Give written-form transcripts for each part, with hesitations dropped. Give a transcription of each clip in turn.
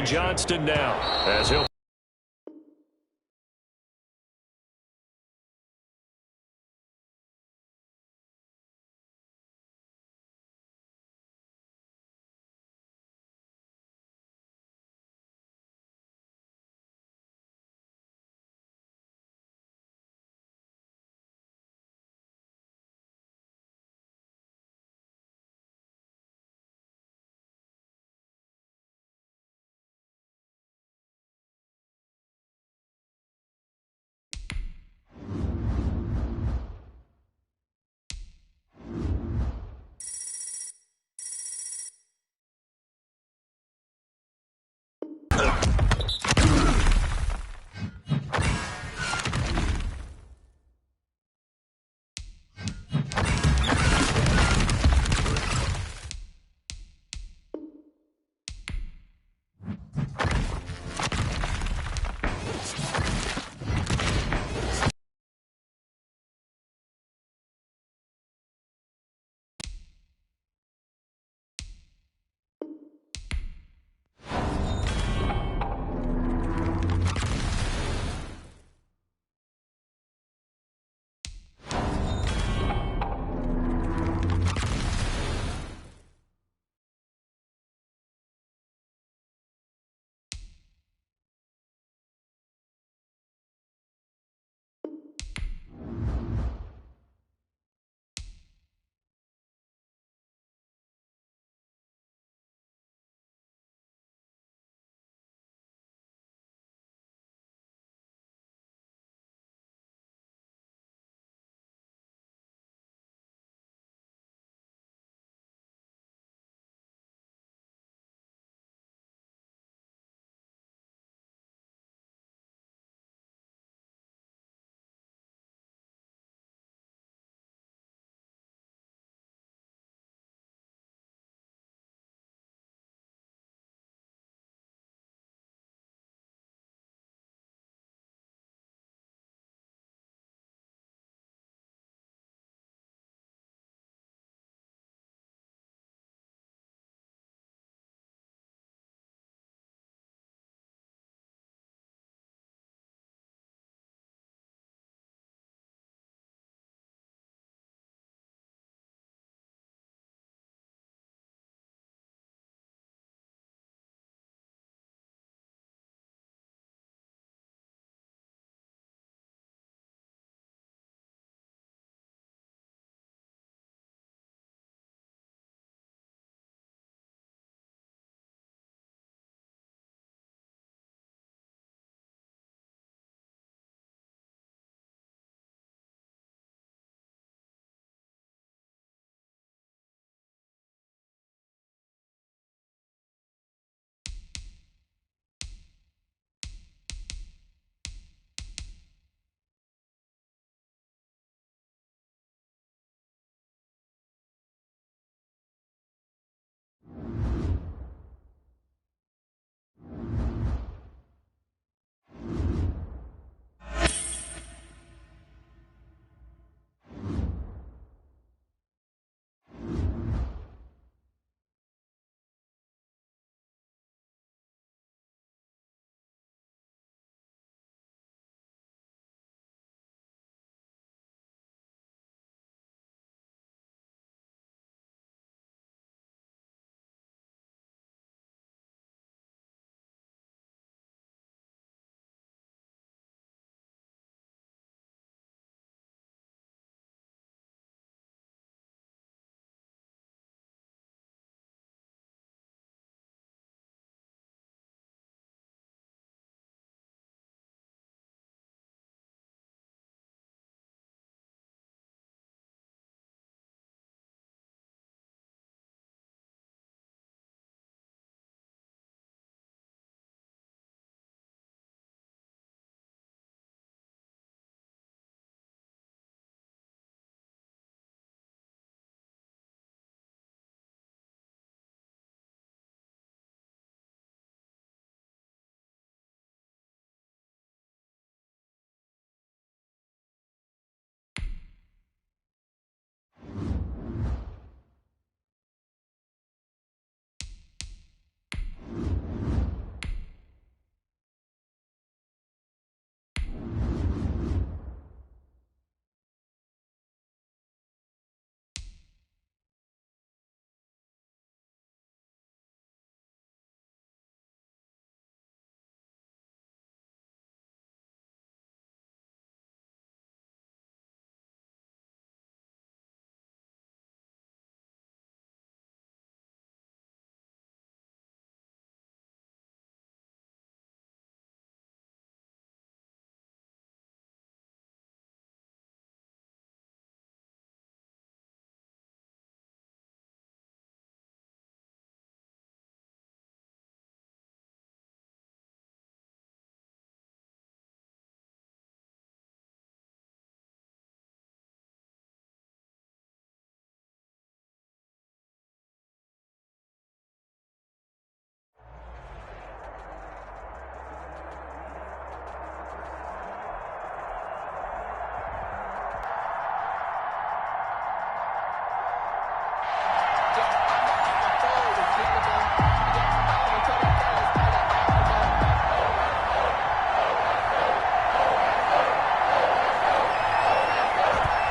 Johnston now as he'll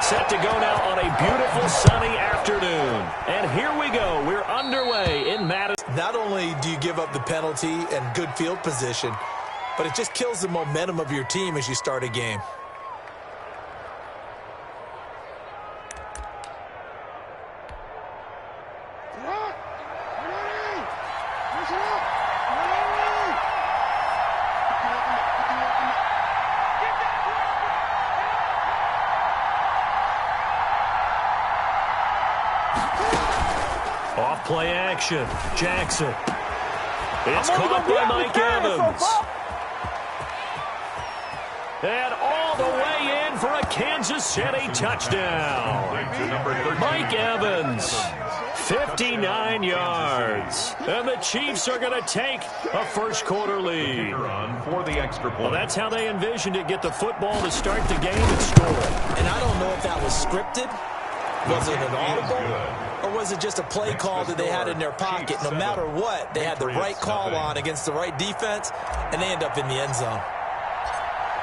Set to go now on a beautiful sunny afternoon. And here we go. We're underway in Madison. Not only do you give up the penalty and good field position, but it just kills the momentum of your team as you start a game. Off-play action. Jackson. It's caught by Mike Evans. And all the way in for a Kansas City touchdown. Mike Evans, 59 yards. And the Chiefs are going to take a first-quarter lead. For the extra point. Well, that's how they envisioned it, get the football to start the game and score. And I don't know if that was scripted. Was it an audible? Or was it just a play call that they had in their pocket? No matter what, they had the right call on against the right defense, and they end up in the end zone.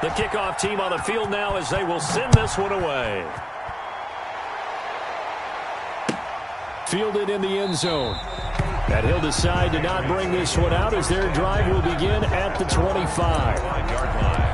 The kickoff team on the field now as they will send this one away. Fielded in the end zone. And he'll decide to not bring this one out as their drive will begin at the 25-yard line.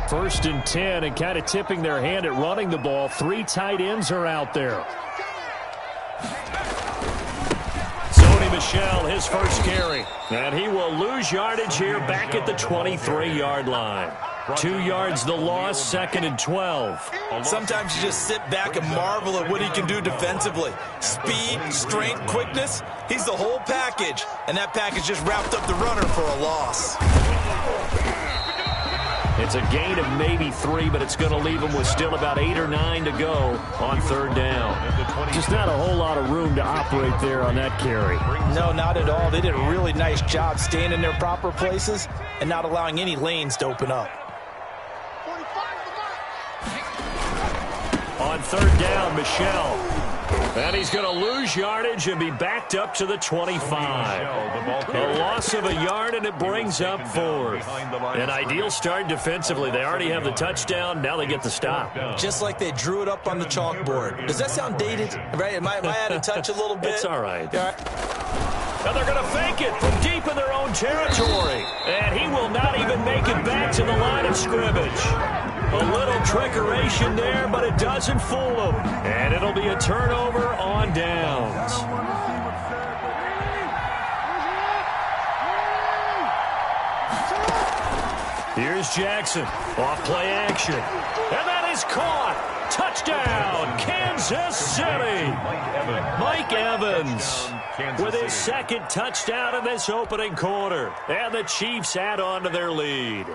First and 10, and kind of tipping their hand at running the ball. 3 tight ends are out there. Sony Michel, his first carry. And he will lose yardage here back at the 23-yard line. 2 yards the loss, 2nd and 12. Sometimes you just sit back and marvel at what he can do defensively. Speed, strength, quickness. He's the whole package. And that package just wrapped up the runner for a loss. It's a gain of maybe 3, but it's going to leave them with still about 8 or 9 to go on 3rd down. Just not a whole lot of room to operate there on that carry. No, not at all. They did a really nice job staying in their proper places and not allowing any lanes to open up. On 3rd down, Michel. And he's going to lose yardage and be backed up to the 25. A loss of a yard, and it brings up 4th. An ideal start defensively. They already have the touchdown. Now they get the stop. Just like they drew it up on the chalkboard. Does that sound dated? Right? Am I out of touch a little bit? It's all right. And they're going to fake it from deep in their own territory. And he will not even make it back to the line of scrimmage. A little trickeration there, but it doesn't fool them. And it'll be a turnover on downs. Here's Jackson. Off play action. And that is caught. Touchdown, Kansas City. Mike Evans with his 2nd touchdown in this opening quarter. And the Chiefs add on to their lead.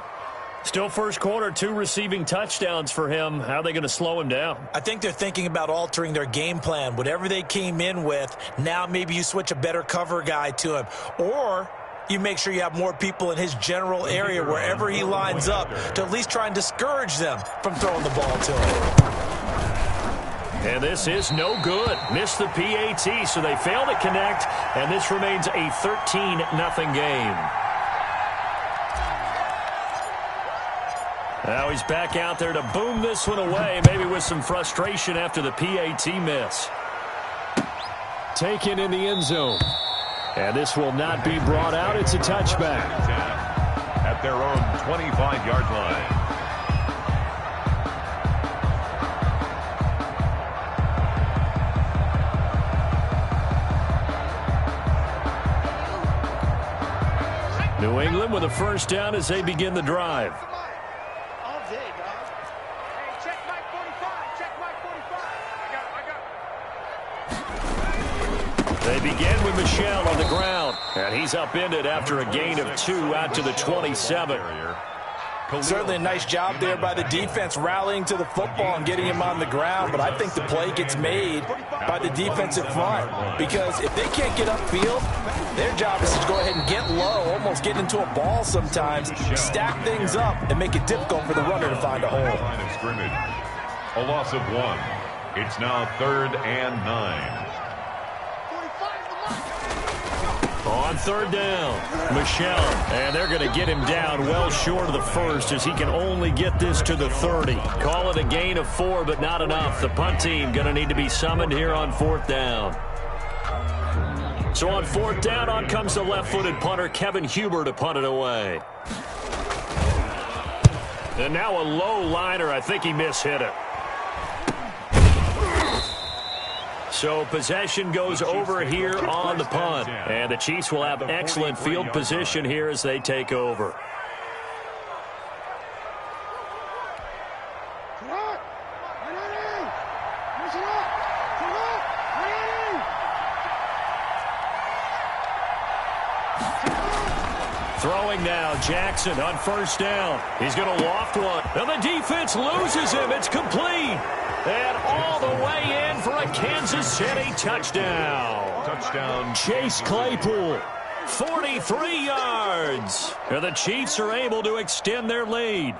Still first quarter, 2 receiving touchdowns for him. How are they going to slow him down? I think they're thinking about altering their game plan. Whatever they came in with, now maybe you switch a better cover guy to him. Or you make sure you have more people in his general area wherever he lines up to at least try and discourage them from throwing the ball to him. And this is no good. Missed the PAT, so they fail to connect, and this remains a 13-0 game. Now he's back out there to boom this one away, maybe with some frustration after the PAT miss. Taken in the end zone. And this will not be brought out. It's a touchback. At their own 25-yard line. New England with a first down as they begin the drive. They begin with Michel on the ground, and he's upended after a gain of 2 out to the 27. Certainly a nice job there by the defense rallying to the football and getting him on the ground, but I think the play gets made by the defensive front because if they can't get upfield, their job is to go ahead and get low, almost get into a ball sometimes, stack things up, and make it difficult for the runner to find a hole. A loss of 1. It's now 3rd and 9. On 3rd down, Michelle, and they're going to get him down well short of the first as he can only get this to the 30. Call it a gain of 4, but not enough. The punt team going to need to be summoned here on 4th down. So on 4th down, on comes the left-footed punter, Kevin Huber, to punt it away. And now a low liner. I think he mishit it. So possession goes over here on the punt. And the Chiefs will have excellent field position here as they take over. Throwing now, Jackson on 1st down. He's going to loft one. And the defense loses him. It's complete. And all the way in for a Kansas City touchdown. Touchdown. Chase Claypool, 43 yards. And the Chiefs are able to extend their lead.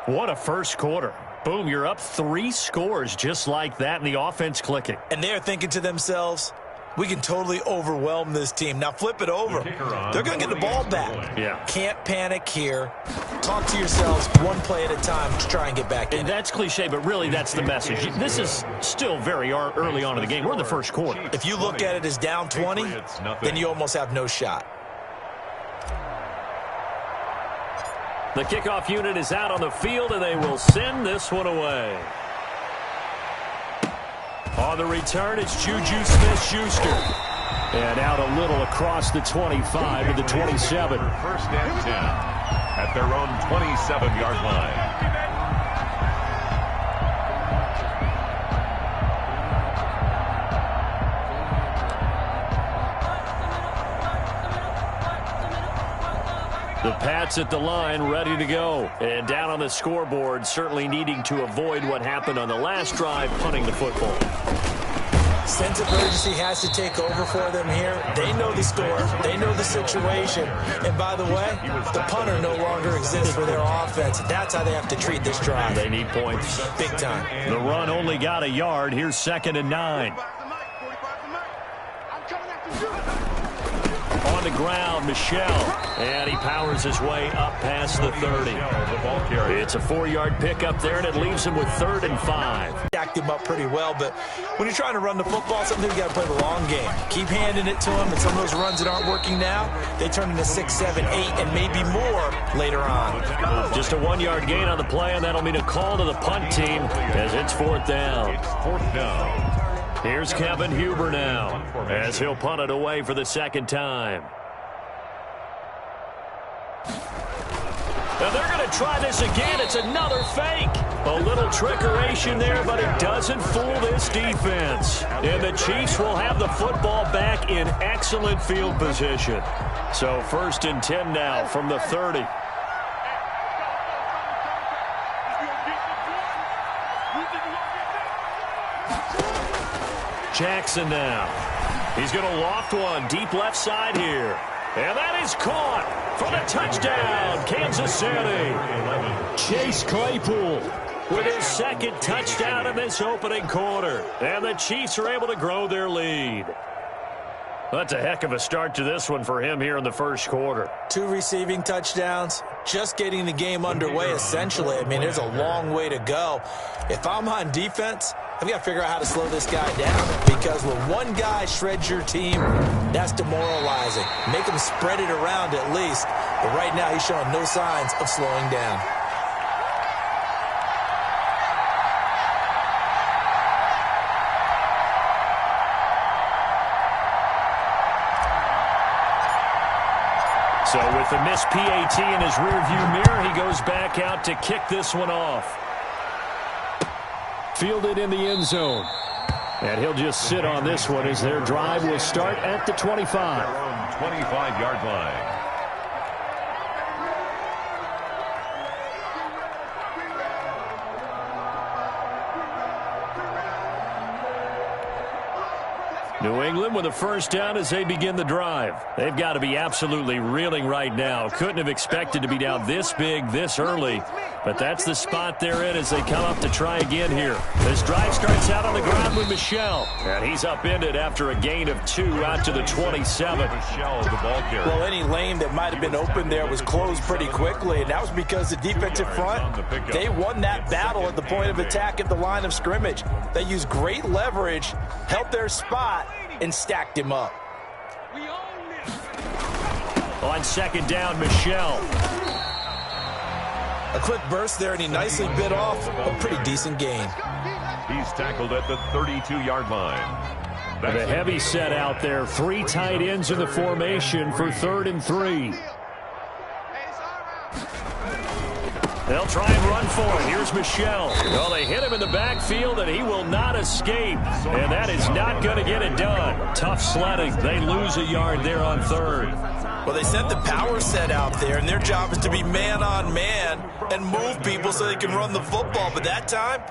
What a first quarter. Boom, you're up 3 scores just like that, and the offense clicking. And they're thinking to themselves, we can totally overwhelm this team. Now flip it over. They're going to get the ball back. Yeah. Can't panic here. Talk to yourselves one play at a time to try and get back in. And that's cliche, but really that's the message. This is still very early on in the game. We're in the first quarter. If you look at it as down 20, then you almost have no shot. The kickoff unit is out on the field, and they will send this one away. On the return, it's Juju Smith-Schuster. And out a little across the 25 to the 27. 1st and 10 at their own 27-yard line. The Pats at the line, ready to go. And down on the scoreboard, certainly needing to avoid what happened on the last drive, punting the football. Sense of urgency has to take over for them here. They know the score. They know the situation. And by the way, the punter no longer exists for their offense. That's how they have to treat this drive. They need points. Big time. The run only got a yard. Here's 2nd and 9. On the ground, Michelle. And he powers his way up past the 30. It's a 4-yard pickup there, and it leaves him with 3rd and 5. Stacked him up pretty well, but when you're trying to run the football, sometimes you got to play the long game. Keep handing it to him, and some of those runs that aren't working now, they turn into 6, 7, 8, and maybe more later on. Just a 1-yard gain on the play, and that'll mean a call to the punt team as it's 4th down. It's 4th down. Here's Kevin Huber now as he'll punt it away for the 2nd time. And they're going to try this again. It's another fake. A little trickeration there, but it doesn't fool this defense. And the Chiefs will have the football back in excellent field position. So 1st and 10 now from the 30. Jackson now. He's going to loft one deep left side here. And that is caught for the touchdown, Kansas City. Chase Claypool with his 2nd touchdown in this opening quarter. And the Chiefs are able to grow their lead. That's a heck of a start to this one for him here in the first quarter. 2 receiving touchdowns, just getting the game underway essentially. I mean, there's a long way to go. If I'm on defense, I've got to figure out how to slow this guy down, because when one guy shreds your team, that's demoralizing. Make him spread it around at least. But right now, he's showing no signs of slowing down. So with the missed PAT in his rearview mirror, he goes back out to kick this one off. Fielded in the end zone. And he'll just sit on this one as their drive will start at the 25. Their own 25-yard line. New England with a first down as they begin the drive. They've got to be absolutely reeling right now. Couldn't have expected to be down this big this early. But that's the spot they're in as they come up to try again here. This drive starts out on the ground with Michel. And he's upended after a gain of 2 out to the 27. Well, any lane that might have been open there was closed pretty quickly. And that was because the defensive front, they won that battle at the point of attack at the line of scrimmage. They used great leverage, held their spot, and stacked him up. On second down, Michel. A quick burst there, and he nicely bit off a pretty decent gain. He's tackled at the 32-yard line. The heavy set out there. 3 tight ends in the formation for 3rd and 3. They'll try and run for it. Here's Michel. Well, they hit him in the backfield, and he will not escape. And that is not going to get it done. Tough sledding. They lose a yard there on 3rd. Well, they sent the power set out there, and their job is to be man-on-man and move people so they can run the football. But that time,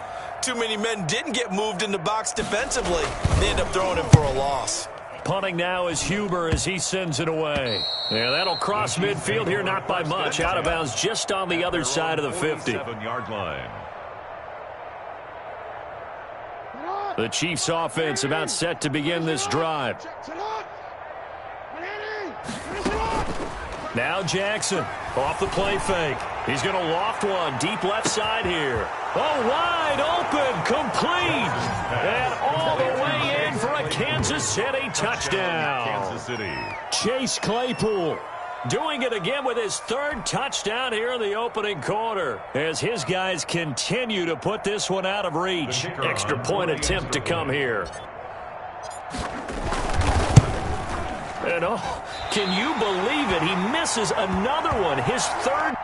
too many men didn't get moved in the box defensively. They end up throwing him for a loss. Punting now is Huber as he sends it away. Yeah, that'll cross midfield here, not by much. Out of bounds just on the other side of the 50. 7-yard line. The Chiefs offense about set to begin this drive. Now Jackson off the play fake. He's going to loft one deep left side here. Oh, wide open, complete. And all the way in for a Kansas City touchdown. Kansas City. Chase Claypool doing it again with his 3rd touchdown here in the opening quarter as his guys continue to put this one out of reach. Extra point attempt to come here. And oh, can you believe it? He misses another one, his 3rd.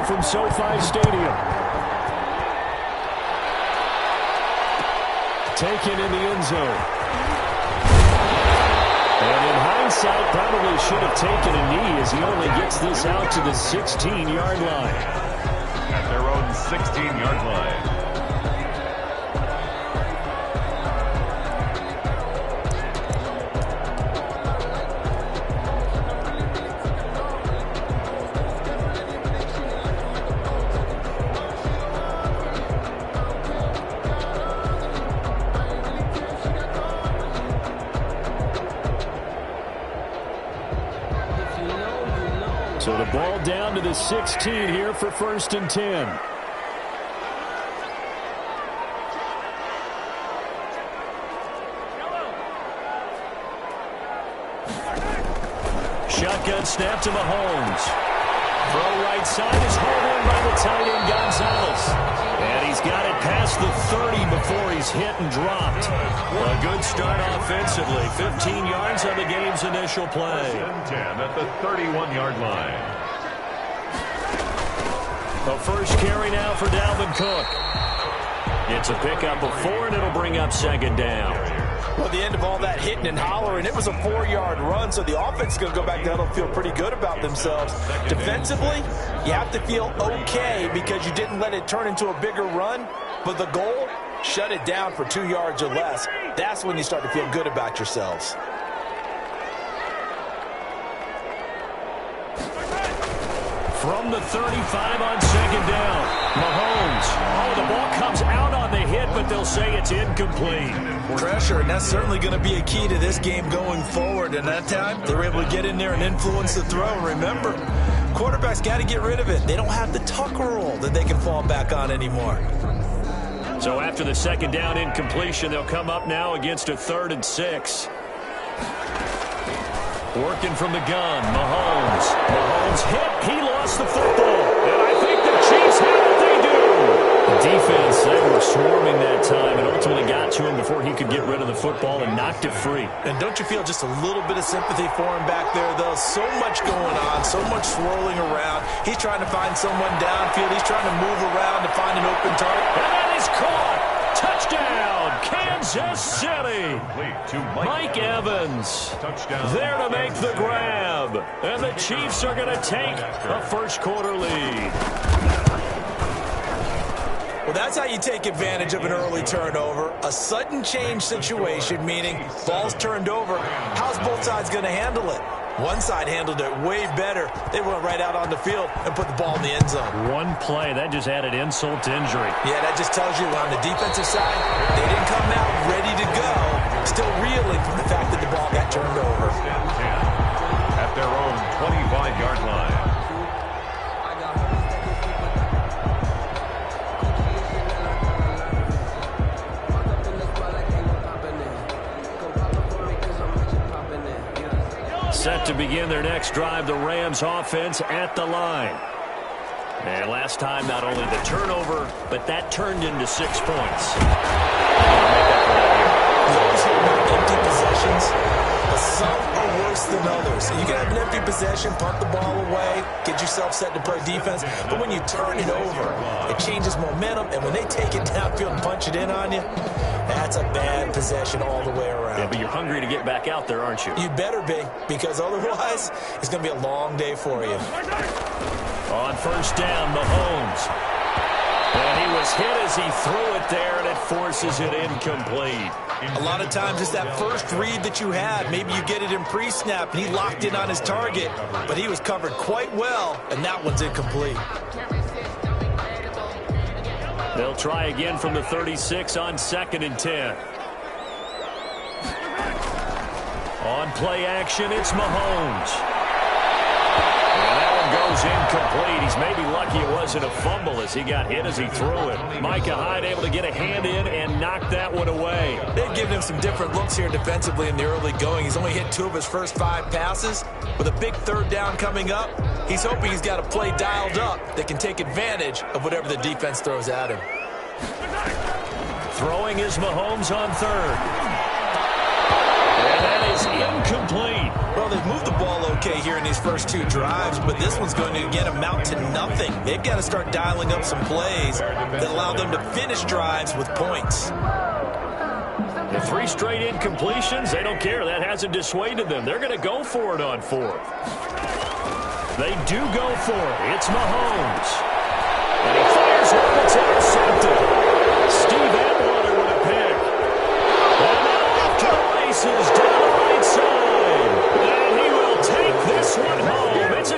from SoFi Stadium. Taken in the end zone. And in hindsight, probably should have taken a knee as he only gets this out to the 16-yard line. At their own 16-yard line. So the ball down to the 16 here for 1st and 10. Shotgun snap to Mahomes. Throw right side is hauled in by the tight end Gonzalez. And he's got it past the 30 before he's hit and dropped. A good start offensively. 15 yards on the game's initial play. 10 at the 31-yard line. A first carry now for Dalvin Cook. It's a pickup of 4, and it'll bring up 2nd down. Well, the end of all that hitting and hollering, it was a 4-yard run, so the offense is going to go back down and feel pretty good about themselves. Defensively, you have to feel okay because you didn't let it turn into a bigger run, but the goal, shut it down for 2 yards or less. That's when you start to feel good about yourselves. From the 35 on 2nd down, Mahomes. Oh, the ball comes out on the hit, but they'll say it's incomplete. Pressure, and that's certainly going to be a key to this game going forward. And that time, they were able to get in there and influence the throw. And remember, quarterbacks got to get rid of it. They don't have the tuck roll that they can fall back on anymore. So after the 2nd down incompletion, they'll come up now against a 3rd and 6. Working from the gun, Mahomes. Mahomes hit. He lost the football. And I think the Chiefs have what they do. The defense, they were swarming that time and ultimately got to him before he could get rid of the football and knocked it free. And don't you feel just a little bit of sympathy for him back there, though? So much going on, so much swirling around. He's trying to find someone downfield. He's trying to move around to find an open target. And that is caught. Touchdown, Kansas City. Mike Evans there to make the grab. And the Chiefs are going to take a first-quarter lead. Well, that's how you take advantage of an early turnover. A sudden change situation, meaning ball's turned over. How's both sides going to handle it? One side handled it way better. They went right out on the field and put the ball in the end zone. One play, that just added insult to injury. Yeah, that just tells you on the defensive side, they didn't come out ready to go. Still reeling from the fact that the ball got turned over. At their own 25-yard line. Set to begin their next drive, the Rams offense at the line. And last time, not only the turnover, but that turned into 6 points. Those are not empty possessions, but some are worse than others. You can have an empty possession, punt the ball away, get yourself set to play defense, but when you turn it over, it changes momentum, and when they take it downfield and punch it in on you, that's a bad possession all the way around. Yeah, but you're hungry to get back out there, aren't you? You better be, because otherwise, it's going to be a long day for you. On first down, Mahomes. And he was hit as he threw it there, and it forces it incomplete. A lot of times it's that first read that you had. Maybe you get it in pre-snap, and he locked in on his target, but he was covered quite well, and that one's incomplete. They'll try again from the 36 on 2nd and 10. On play action, it's Mahomes. And that one goes incomplete. He's maybe lucky it wasn't a fumble as he got hit as he threw it. Micah Hyde able to get a hand in and knock that one away. They've given him some different looks here defensively in the early going. He's only hit 2 of his first 5 passes. With a big 3rd down coming up, he's hoping he's got a play dialed up that can take advantage of whatever the defense throws at him. Throwing is Mahomes on 3rd. And that is incomplete. Well, they've moved the ball okay here in these first two drives, but this one's going to again amount to nothing. They've got to start dialing up some plays that allow them to finish drives with points. The 3 straight incompletions, they don't care. That hasn't dissuaded them. They're going to go for it on 4th. They do go for it. It's Mahomes. And he fires one. It's intercepted. Steve Atwater with a pick. And now off to the races down the right side. And he will take this one home. It's a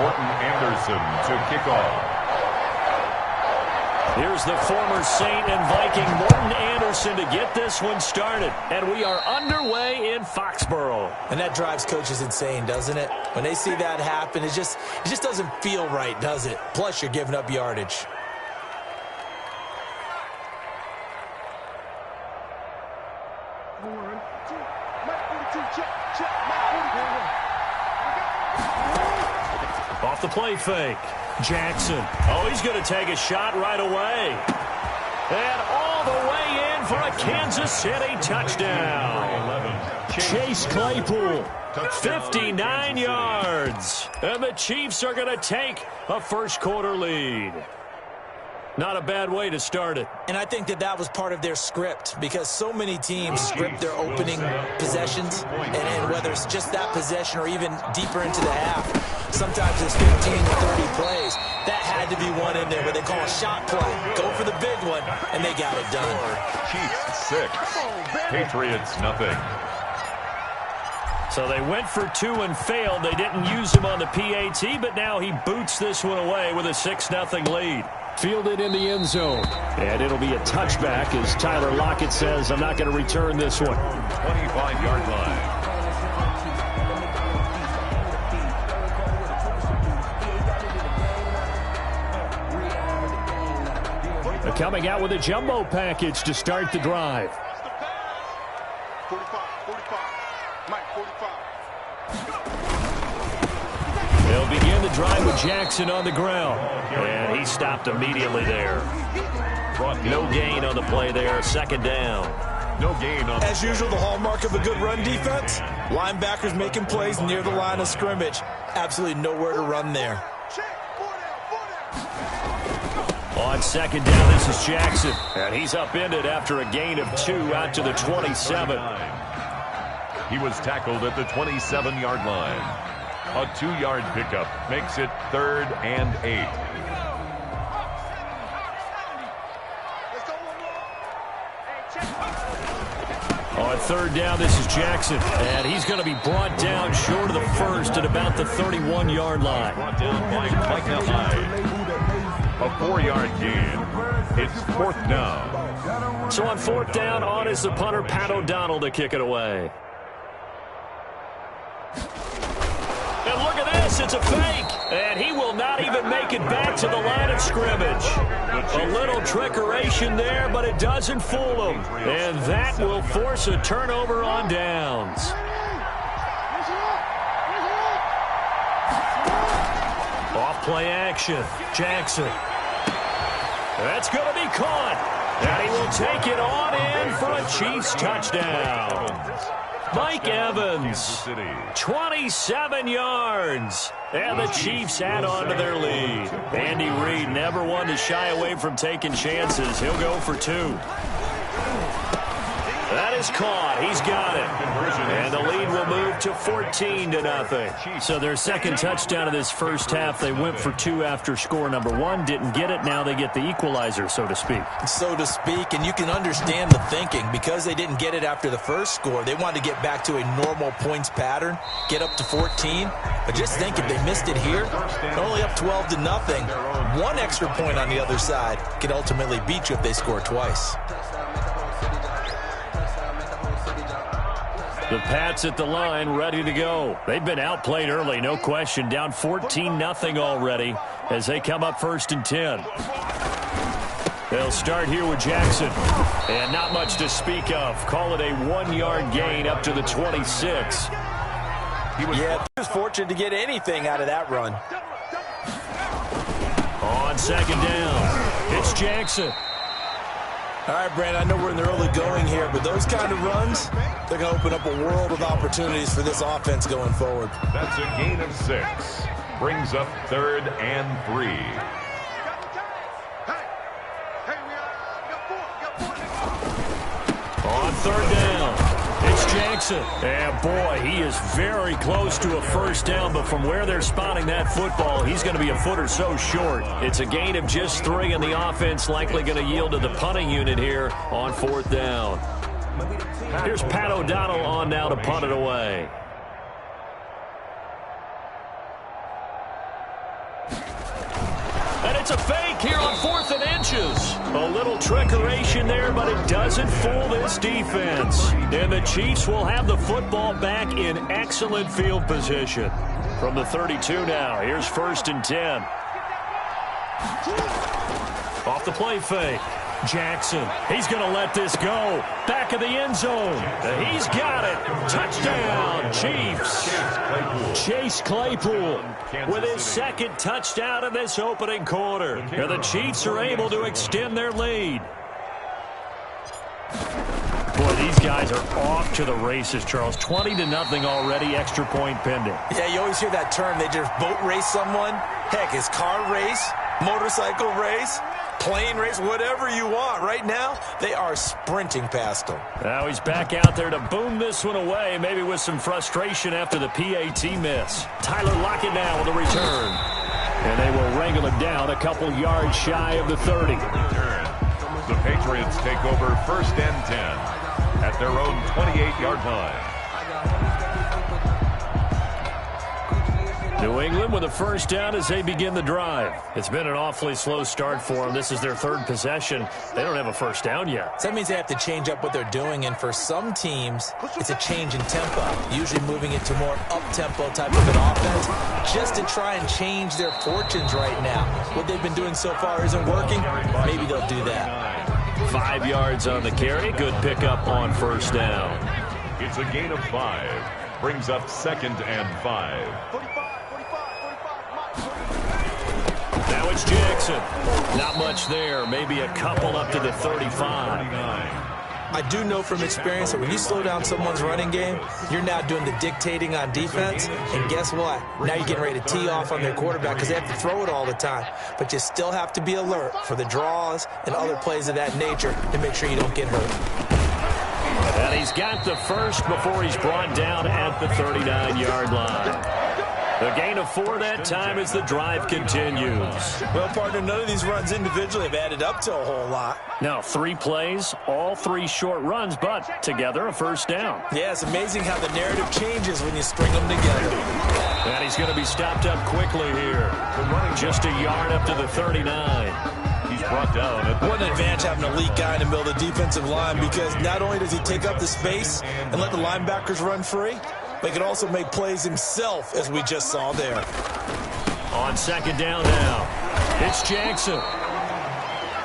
Morton Anderson to kick off. Here's the former Saint and Viking Morton Anderson to get this one started. And we are underway in Foxborough. And that drives coaches insane, doesn't it? When they see that happen, it just doesn't feel right, does it? Plus, you're giving up yardage. Off the play fake. Jackson. Oh, he's going to take a shot right away. And all the way in for a Kansas City touchdown. Chase Claypool, 59 yards. And the Chiefs are going to take a first-quarter lead. Not a bad way to start it. And I think that was part of their script, because so many teams script their opening possessions, and whether it's just that possession or even deeper into the half, sometimes it's 15 to 30 plays. That had to be one in there where they call a shot play. Go for the big one, and they got it done. Chiefs 6, Patriots nothing. So they went for 2 and failed. They didn't use him on the PAT, but now he boots this one away with a 6-0 lead. Fielded in the end zone. And it'll be a touchback as Tyler Lockett says, I'm not going to return this one. 25-yard line. They're coming out with a jumbo package to start the drive. 45. Mike, 45. They'll begin the drive with Jackson on the ground. And he stopped immediately there. No gain on the play there. Second down. No gain on. As usual, the hallmark of a good run defense, linebackers making plays near the line of scrimmage. Absolutely nowhere to run there. On second down, this is Jackson. And he's upended after a gain of 2 out to the 27. He was tackled at the 27-yard line. A 2-yard pickup makes it 3rd and 8. On third down, this is Jackson. And he's going to be brought down short of the first at about the 31-yard line. Brought down by the line. A 4-yard gain. It's 4th down. So on 4th down, on is the punter, Pat O'Donnell, to kick it away. And look at this, it's a fake. And he will not even make it back to the line of scrimmage. A little trickeration there, but it doesn't fool him. And that will force a turnover on downs. Off play action, Jackson. That's going to be caught. And he will take it on in for a Chiefs touchdown. Mike Evans, 27 yards. And the Chiefs add on to their lead. Andy Reid never one to shy away from taking chances. He'll go for 2. That is caught. He's got it. And the lead will move to 14-0. So their second touchdown of this first half, they went for 2 after score number 1. Didn't get it. Now they get the equalizer, so to speak. So to speak, and you can understand the thinking. Because they didn't get it after the first score, they wanted to get back to a normal points pattern, get up to 14. But just think, if they missed it here, they're only up 12-0. 1 extra point on the other side can ultimately beat you if they score twice. The Pats at the line, ready to go. They've been outplayed early, no question. Down 14-0 already as they come up 1st and 10. They'll start here with Jackson. And not much to speak of. Call it a 1-yard gain up to the 26. He was fortunate to get anything out of that run. On second down, it's Jackson. All right, Brandon, I know we're in the early going here, but those kind of runs, they're going to open up a world of opportunities for this offense going forward. That's a gain of 6. Brings up 3rd and 3. On third down, it's Jackson. And boy, he is very close to a first down, but from where they're spotting that football, he's going to be a foot or so short. It's a gain of just 3, and the offense likely going to yield to the punting unit here on 4th down. Here's Pat O'Donnell on now to punt it away. And it's a fake here on 4th and inches. A little trickeration there, but it doesn't fool this defense. And the Chiefs will have the football back in excellent field position. From the 32 now, here's 1st and 10. Off the play fake. Jackson, he's going to let this go. Back of the end zone. He's got it. Touchdown, Chiefs. Chase Claypool with his 2nd touchdown in this opening quarter. And the Chiefs are able to extend their lead. Boy, these guys are off to the races, Charles. 20-0 already, extra point pending. Yeah, you always hear that term. They just boat race someone. Heck, it's car race, motorcycle race, plane race, whatever you want. Right now, they are sprinting past them. Now he's back out there to boom this one away, maybe with some frustration after the PAT miss. Tyler Lockett now with a return. And they will wrangle him down a couple yards shy of the 30. The Patriots take over 1st and 10 at their own 28-yard line. New England with a 1st down as they begin the drive. It's been an awfully slow start for them. This is their 3rd possession. They don't have a 1st down yet. So that means they have to change up what they're doing, and for some teams, it's a change in tempo, usually moving it to more up-tempo type of an offense, just to try and change their fortunes right now. What they've been doing so far isn't working. Maybe they'll do that. 5 yards on the carry. Good pickup on 1st down. It's a gain of 5. Brings up 2nd and 5. Now it's Jackson. Not much there. Maybe a couple up to the 35. I do know from experience that when you slow down someone's running game, you're now doing the dictating on defense. And guess what? Now you're getting ready to tee off on their quarterback because they have to throw it all the time. But you still have to be alert for the draws and other plays of that nature to make sure you don't get hurt. And he's got the 1st before he's brought down at the 39-yard line. The gain of 4 that time as the drive continues. Well, partner, none of these runs individually have added up to a whole lot. Now, 3 plays, all 3 short runs, but together a 1st down. Yeah, it's amazing how the narrative changes when you string them together. And he's going to be stopped up quickly here. Just a yard up to the 39. He's brought down. What an advantage having an elite guy in the middle of the defensive line, because not only does he take up the space and let the linebackers run free, but he can also make plays himself, as we just saw there. On 2nd down now, it's Jackson.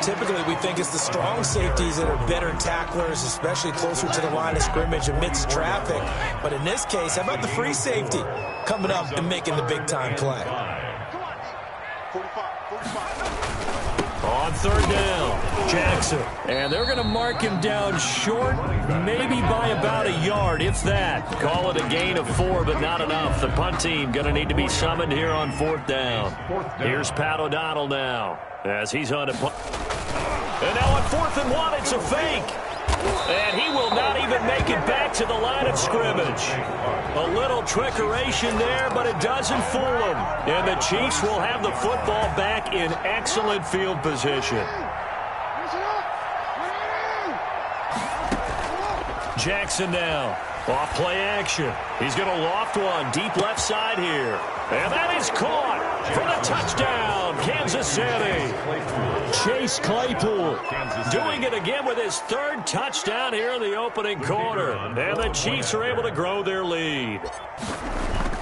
Typically, we think it's the strong safeties that are better tacklers, especially closer to the line of scrimmage amidst traffic. But in this case, how about the free safety coming up and making the big-time play? On 3rd down, Jackson. And they're going to mark him down short, maybe by about a yard, if that. Call it a gain of 4, but not enough. The punt team going to need to be summoned here on 4th down. Here's Pat O'Donnell now as he's on a punt. And now on 4th and 1, it's a fake. And he will not even make it back to the line of scrimmage. A little trickeration there, but it doesn't fool him. And the Chiefs will have the football back in excellent field position. Jackson now. Off play action. He's going to loft one deep left side here. And that is caught for the touchdown, Kansas City. Chase Claypool doing it again with his 3rd touchdown here in the opening quarter. And the Chiefs are able to grow their lead.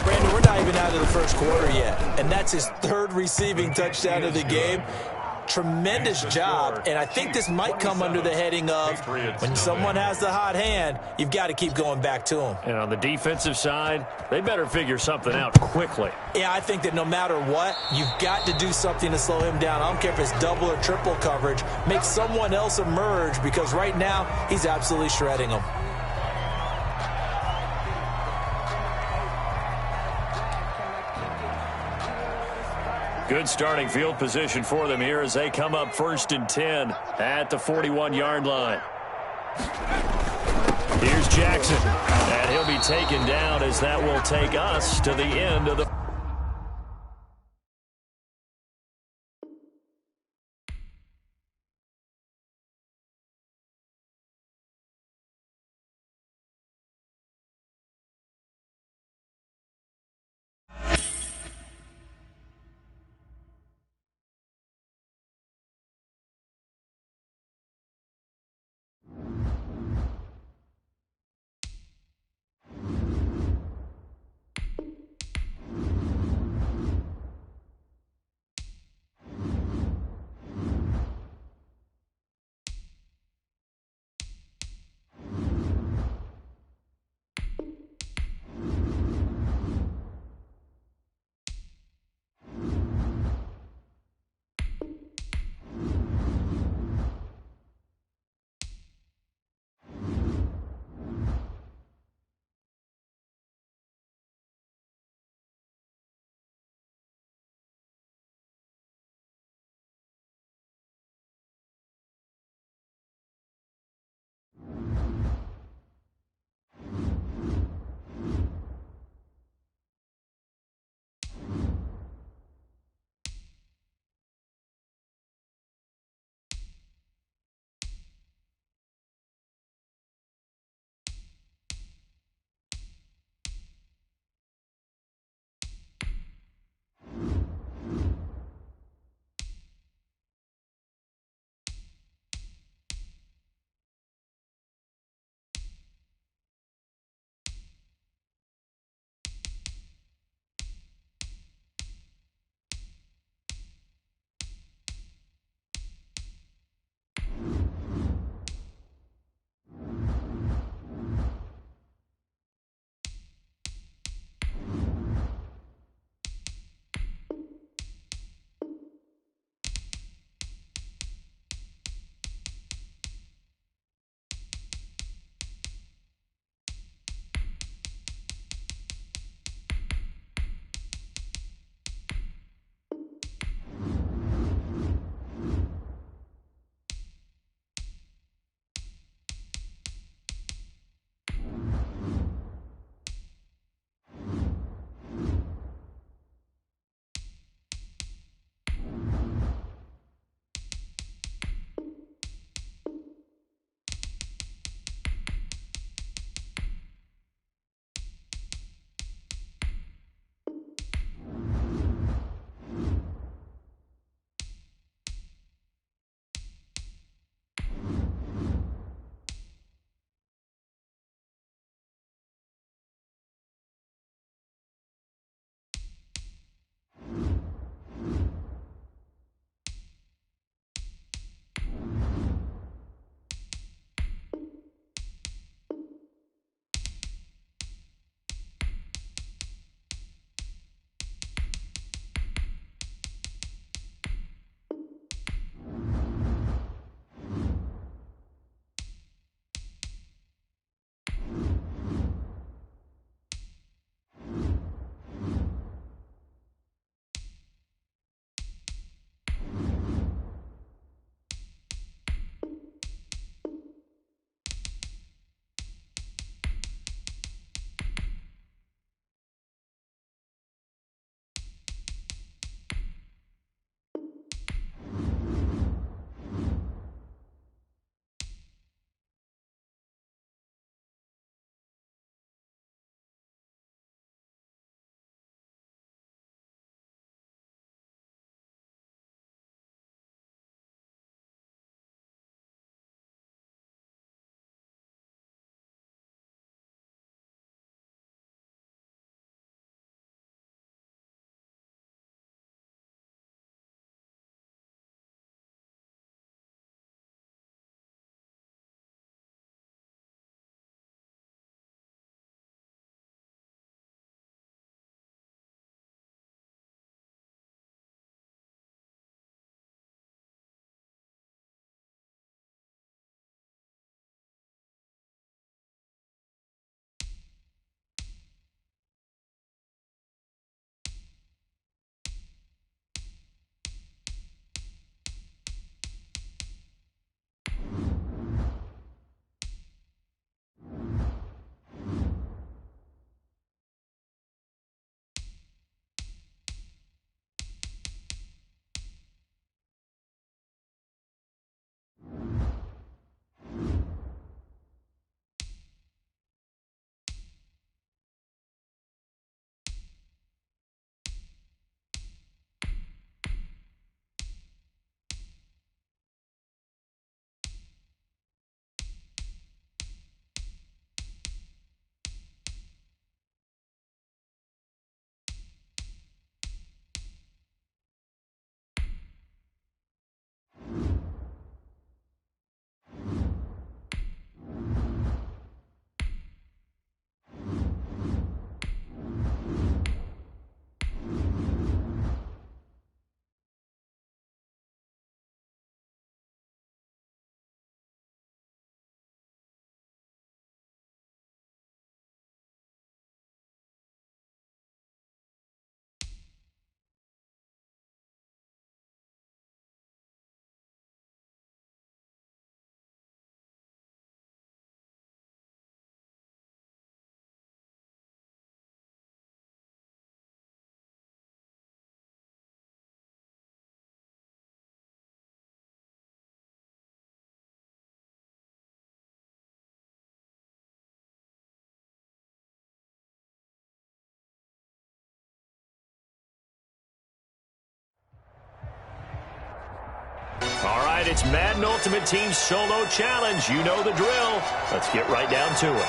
Brandon, we're not even out of the 1st quarter yet, and that's his 3rd receiving touchdown of the game. Tremendous job, and I think this might come under the heading of when someone has the hot hand, you've got to keep going back to him. And on the defensive side, they better figure something out quickly. Yeah, I think that no matter what, you've got to do something to slow him down. I don't care if it's double or triple coverage. Make someone else emerge, because right now he's absolutely shredding them. Good starting field position for them here as they come up 1st and 10 at the 41-yard line. Here's Jackson, and he'll be taken down as that will take us to the end of the right, it's Madden Ultimate Team Solo Challenge. You know the drill. Let's get right down to it.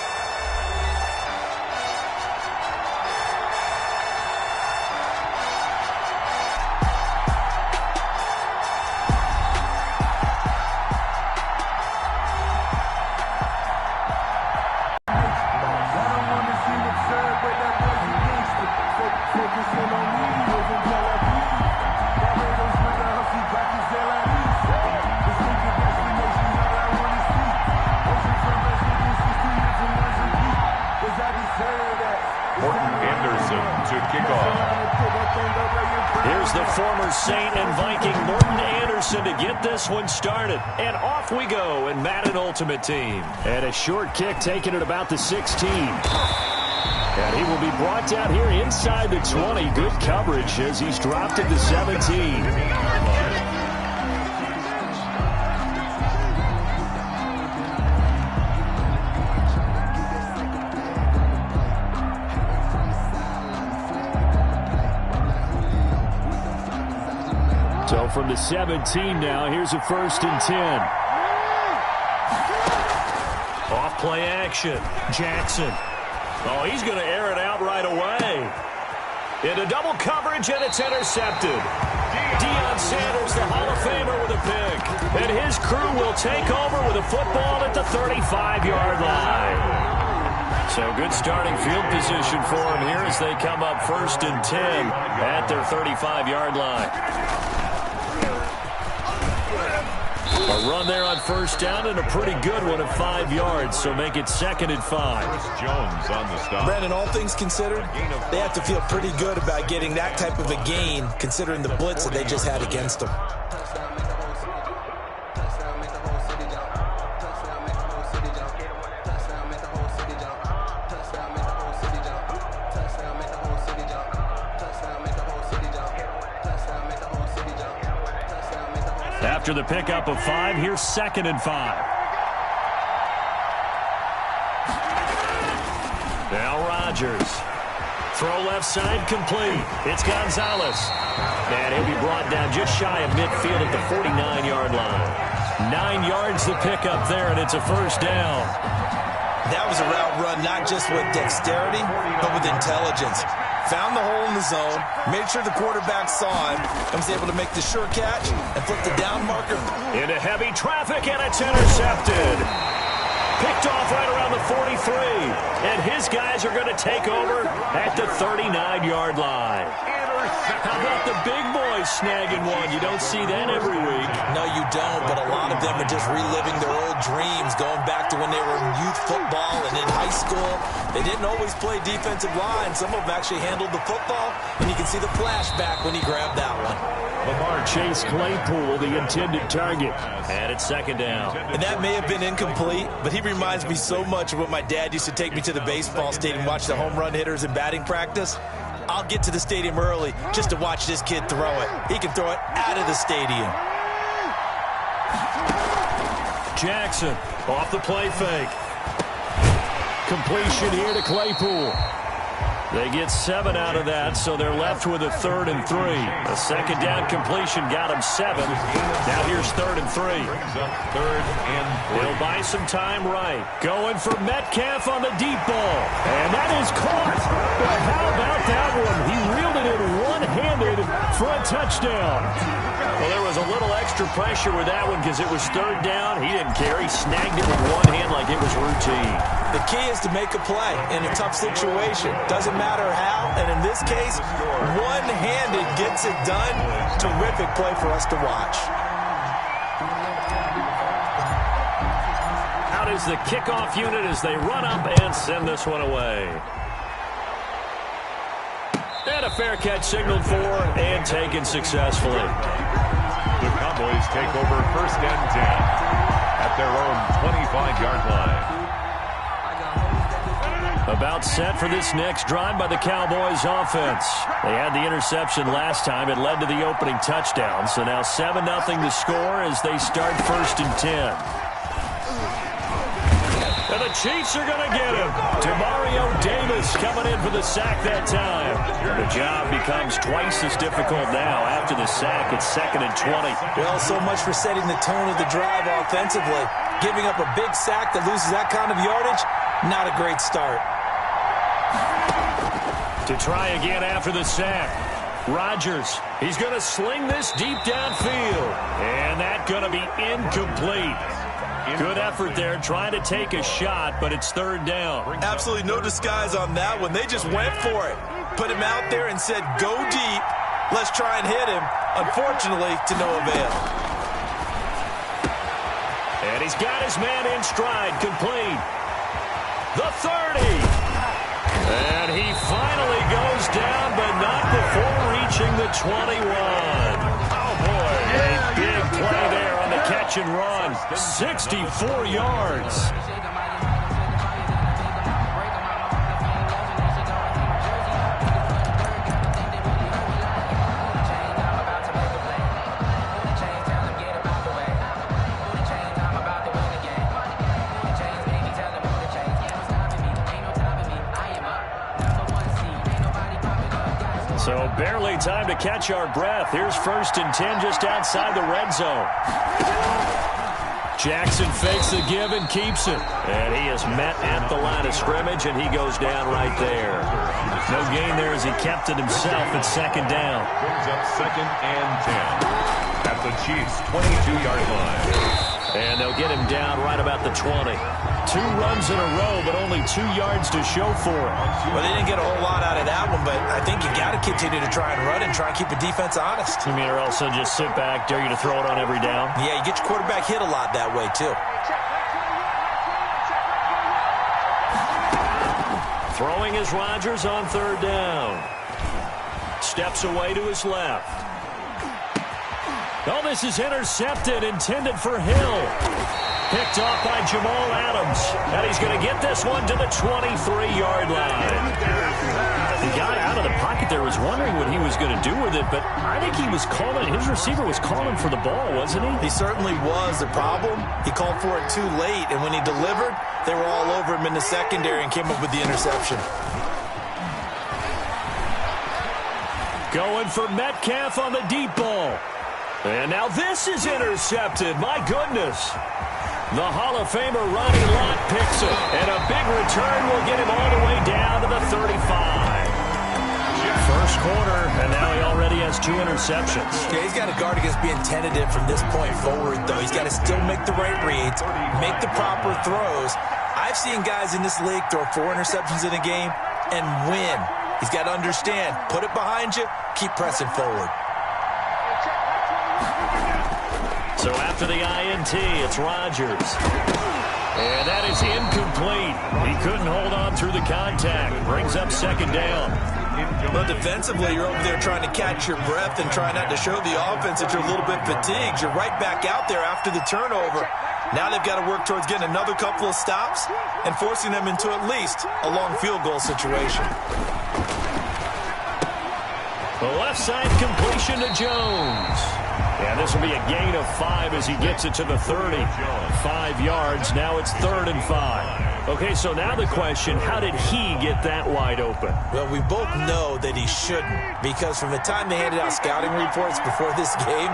Here's the former Saint and Viking Morton Anderson to get this one started. And off we go in Madden Ultimate Team. And a short kick taken at about the 16. And he will be brought down here inside the 20. Good coverage as he's dropped at the 17. So from the 17 now, here's a 1st and 10. Off play action. Jackson. Oh, he's going to air it out right away. Into double coverage, and it's intercepted. Deion Sanders, the Hall of Famer, with a pick. And his crew will take over with a football at the 35-yard line. So good starting field position for him here as they come up 1st and 10 at their 35-yard line. A run there on 1st down and a pretty good one at 5 yards, so make it 2nd and 5. Jones on the stop. Brandon, all things considered, they have to feel pretty good about getting that type of a gain, considering the blitz that they just had against them. After the pickup of 5, here's 2nd and 5. Now Rodgers. Throw left side complete. It's Gonzalez. And he'll be brought down just shy of midfield at the 49-yard line. 9 yards the pickup there, and it's a 1st down. That was a route run not just with dexterity, but with intelligence. Found the hole in the zone, made sure the quarterback saw him, and was able to make the sure catch and flip the down marker. Into heavy traffic, and it's intercepted. Picked off right around the 43. And his guys are going to take over at the 39-yard line. How about the big boys snagging one? You don't see that every week. No, you don't, but a lot of them are just reliving their old dreams, going back to when they were in youth football and in high school. They didn't always play defensive line. Some of them actually handled the football, and you can see the flashback when he grabbed that one. Lamar Chase Claypool, the intended target. And it's 2nd down. And that may have been incomplete, but he reminds me so much of what my dad used to take me to the baseball stadium, watch the home run hitters in batting practice. I'll get to the stadium early just to watch this kid throw it. He can throw it out of the stadium. Jackson off the play fake. Completion here to Claypool. They get 7 out of that, so they're left with a 3rd and 3. A 2nd down completion got them 7. Now here's 3rd and 3. Brings up 3rd and 3. He'll buy some time right. Going for Metcalf on the deep ball. And that is caught. But how about that one? He reeled it in one-handed for a touchdown. Well, there was a little extra pressure with that one because it was 3rd down. He didn't care. He snagged it with one hand like it was routine. The key is to make a play in a tough situation. Doesn't matter how, and in this case, one-handed gets it done. Terrific play for us to watch. Out is the kickoff unit as they run up and send this one away. And a fair catch signaled for and taken successfully. The Cowboys take over 1st and 10 at their own 25-yard line. About set for this next drive by the Cowboys offense. They had the interception last time. It led to the opening touchdown. So now 7-0 the score as they start 1st and 10. And the Chiefs are going to get him. Demario Davis coming in for the sack that time. The job becomes twice as difficult now. After the sack, it's 2nd and 20. Well, so much for setting the tone of the drive offensively. Giving up a big sack that loses that kind of yardage, not a great start. To try again after the sack. Rodgers, he's going to sling this deep downfield. And that's going to be incomplete. Good effort there trying to take a shot, but it's 3rd down. Absolutely no disguise on that one. They just went for it. Put him out there and said, go deep. Let's try and hit him. Unfortunately, to no avail. And he's got his man in stride, complete. The 30. And he finally goes down, but not before reaching the 21. Oh, boy. A big play there on the catch and run. 64 yards. So barely time to catch our breath. Here's 1st and 10 just outside the red zone. Jackson fakes the give and keeps it. And he is met at the line of scrimmage, and he goes down right there. No gain there as he kept it himself at 2nd down. Brings up 2nd and 10 at the Chiefs' 22-yard line. And they'll get him down right about the 20. 2 runs in a row, but only 2 yards to show for it. Well, they didn't get a whole lot out of that one, but I think you got to continue to try and run and try and keep the defense honest. You mean, or else they'll just sit back, dare you to throw it on every down? Yeah, you get your quarterback hit a lot that way, too. Throwing is Rodgers on 3rd down. Steps away to his left. Oh, this is intercepted, intended for Hill. Picked off by Jamal Adams. And he's going to get this one to the 23-yard line. He got out of the pocket there, was wondering what he was going to do with it, but I think he was calling, his receiver was calling for the ball, wasn't he? He certainly was. The problem, he called for it too late, and when he delivered, they were all over him in the secondary and came up with the interception. Going for Metcalf on the deep ball. And now this is intercepted. My goodness. The Hall of Famer Ronnie Lott picks it. And a big return will get him all the way down to the 35. First quarter, and now he already has 2 interceptions. Okay, he's got to guard against being tentative from this point forward, though. He's got to still make the right reads, make the proper throws. I've seen guys in this league throw 4 interceptions in a game and win. He's got to understand, put it behind you, keep pressing forward. So after the INT, it's Rodgers. And that is incomplete. He couldn't hold on through the contact. Brings up 2nd down. Well, defensively, you're over there trying to catch your breath and trying not to show the offense that you're a little bit fatigued. You're right back out there after the turnover. Now they've got to work towards getting another couple of stops and forcing them into at least a long field goal situation. The left side completion to Jones. And this will be a gain of 5 as he gets it to the 30. 5 yards. Now it's 3rd and 5. Okay, so now the question, how did he get that wide open? Well, we both know that he shouldn't, because from the time they handed out scouting reports before this game,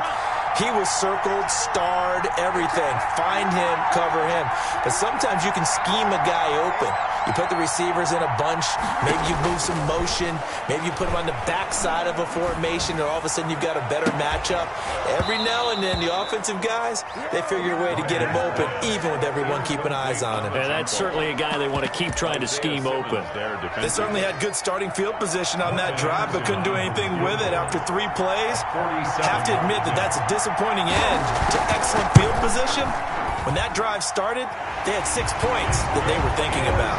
he was circled, starred, everything. Find him, cover him. But sometimes you can scheme a guy open. You put the receivers in a bunch. Maybe you move some motion. Maybe you put them on the backside of a formation, and all of a sudden you've got a better matchup. Every now and then, the offensive guys, they figure a way to get him open, even with everyone keeping eyes on him. And that's certainly a guy they want to keep trying to scheme open. They certainly had good starting field position on that drive, but couldn't do anything with it after 3 plays. Have to admit that that's a disappointing end to excellent field position. When that drive started, they had 6 points that they were thinking about.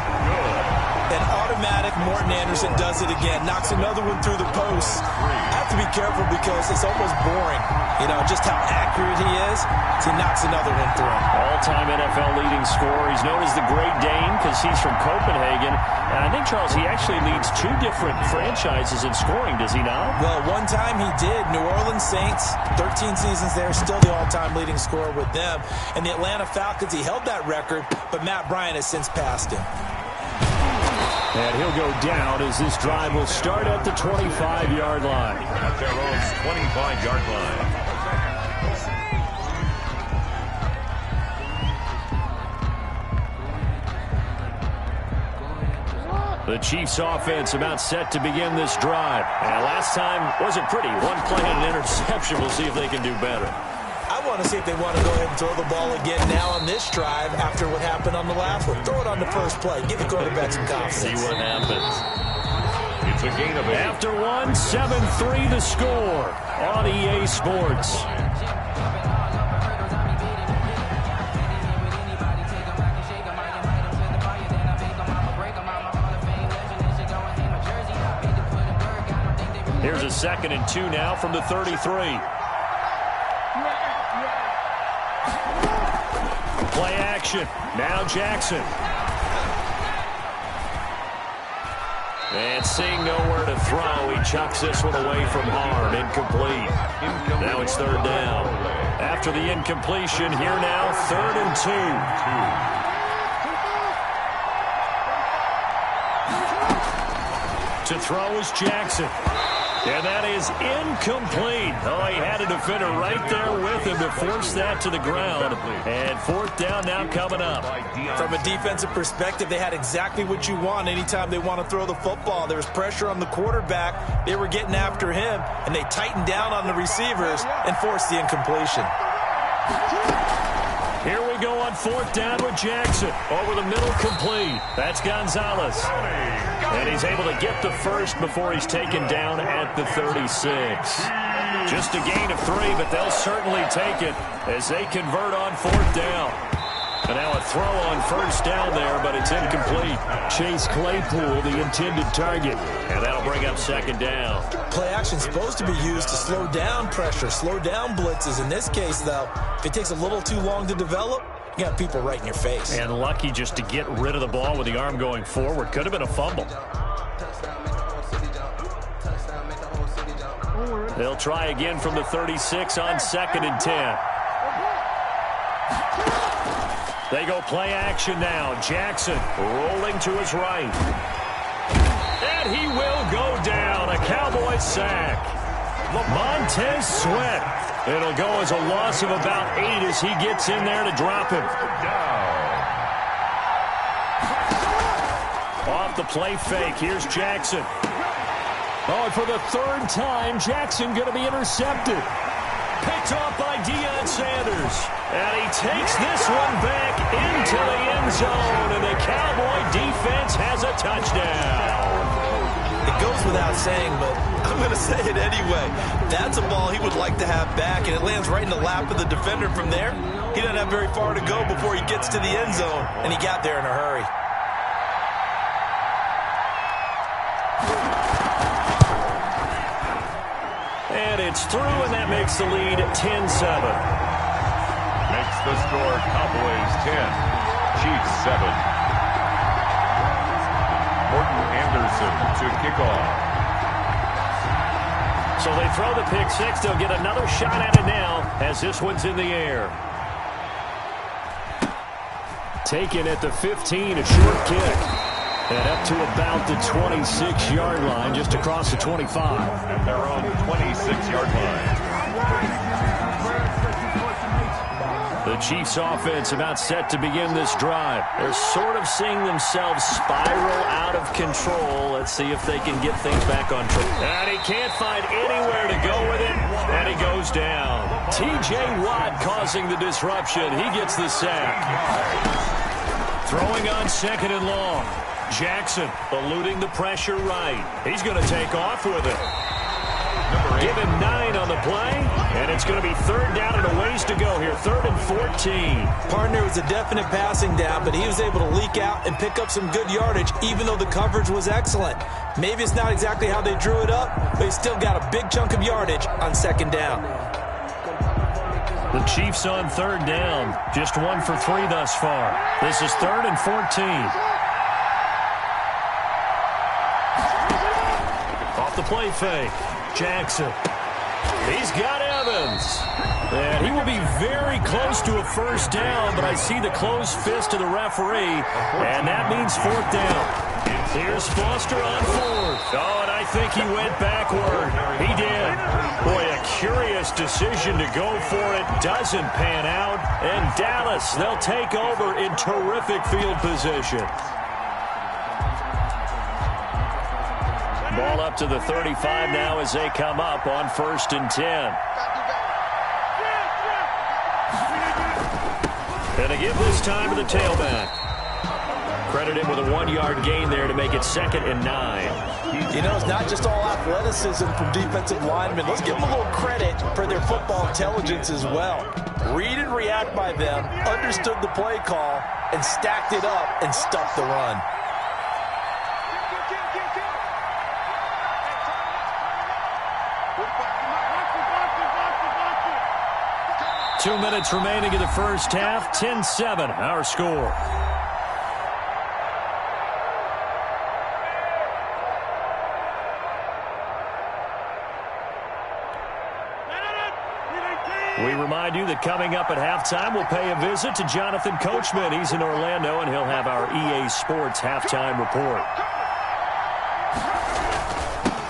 And automatic Morton Anderson does it again. Knocks another one through the post. I have to be careful because it's almost boring. You know, just how accurate he is. He knocks another one through. All-time NFL leading scorer. He's known as the Great Dane because he's from Copenhagen. And I think, Charles, he actually leads 2 different franchises in scoring, does he not? Well, one time he did. New Orleans Saints, 13 seasons there, still the all-time leading scorer with them. And the Atlanta Falcons, he held that record, but Matt Bryant has since passed him. And he'll go down as this drive will start at the 25-yard line. At their own 25-yard line. The Chiefs offense about set to begin this drive. And last time wasn't pretty. One play and an interception. We'll see if they can do better. I want to see if they want to go ahead and throw the ball again now on this drive after what happened on the last one. Throw it on the first play. Give the quarterback some confidence. See what happens. It's a gain of 8. After one, 7-3 the score on EA Sports. Here's a 2nd and 2 now from the 33. Play action. Now Jackson. And seeing nowhere to throw, he chucks this one away from harm. Incomplete. Now it's 3rd down. After the incompletion, here now, 3rd and 2. To throw is Jackson. And that is incomplete. Oh, he had a defender right there with him to force that to the ground. And 4th down now coming up. From a defensive perspective, they had exactly what you want anytime they want to throw the football. There was pressure on the quarterback. They were getting after him, and they tightened down on the receivers and forced the incompletion. Here we go on 4th down with Jackson. Over the middle, complete. That's Gonzalez. And he's able to get the first before he's taken down at the 36. Just a gain of 3, but they'll certainly take it as they convert on 4th down. And now a throw on 1st down there, but it's incomplete. Chase Claypool, the intended target. And that'll bring up 2nd down. Play action is supposed to be used to slow down pressure, slow down blitzes. In this case, though, if it takes a little too long to develop, you got people right in your face. And lucky just to get rid of the ball with the arm going forward. Could have been a fumble. They'll try again from the 36 on 2nd and 10. They go play action now. Jackson rolling to his right. And he will go down. A Cowboy sack. Montez Sweat. It'll go as a loss of about 8 as he gets in there to drop him. Off the play fake. Here's Jackson. Oh, and for the 3rd time, Jackson going to be intercepted. Picked off by Deion Sanders. And he takes this one back into the end zone. And the Cowboy defense has a touchdown. It goes without saying, but I'm going to say it anyway. That's a ball he would like to have back, and it lands right in the lap of the defender from there. He doesn't have very far to go before he gets to the end zone, and he got there in a hurry. And it's through, and that makes the lead 10-7. Makes the score Cowboys 10, Chiefs 7. Morton Anderson to kick off. So they throw the pick 6. They'll get another shot at it now as this one's in the air. Taken at the 15, a short kick. And up to about the 26-yard line, just across the 25. At their own 26-yard line. The Chiefs offense about set to begin this drive. They're sort of seeing themselves spiral out of control. Let's see if they can get things back on track. And he can't find anywhere to go with it. And he goes down. T.J. Watt causing the disruption. He gets the sack. Throwing on 2nd and long. Jackson eluding the pressure right. He's going to take off with it. Give him 9 on the the play, and it's going to be third down and a ways to go here. 3rd and 14. Partner was a definite passing down, but he was able to leak out and pick up some good yardage, even though the coverage was excellent. Maybe it's not exactly how they drew it up, but he still got a big chunk of yardage on 2nd down. The Chiefs on 3rd down. Just 1 for 3 thus far. This is 3rd and 14. Off the play fake. Jackson. He's got Evans. And he will be very close to a first down, but I see the closed fist of the referee, and that means 4th down. Here's Foster on 4th. Oh, and I think he went backward. He did. Boy, a curious decision to go for it. Doesn't pan out. And Dallas, they'll take over in terrific field position. Ball up to the 35 now as they come up on 1st and 10. And they give this time to the tailback. Credit him with a 1-yard gain there to make it 2nd and 9. You know, it's not just all athleticism from defensive linemen. Let's give them a little credit for their football intelligence as well. Read and react by them, understood the play call, and stacked it up and stuffed the run. Two minutes remaining in the first half. 10-7, our score. We remind you that coming up at halftime, we'll pay a visit to Jonathan Coachman. He's in Orlando, and he'll have our EA Sports halftime report.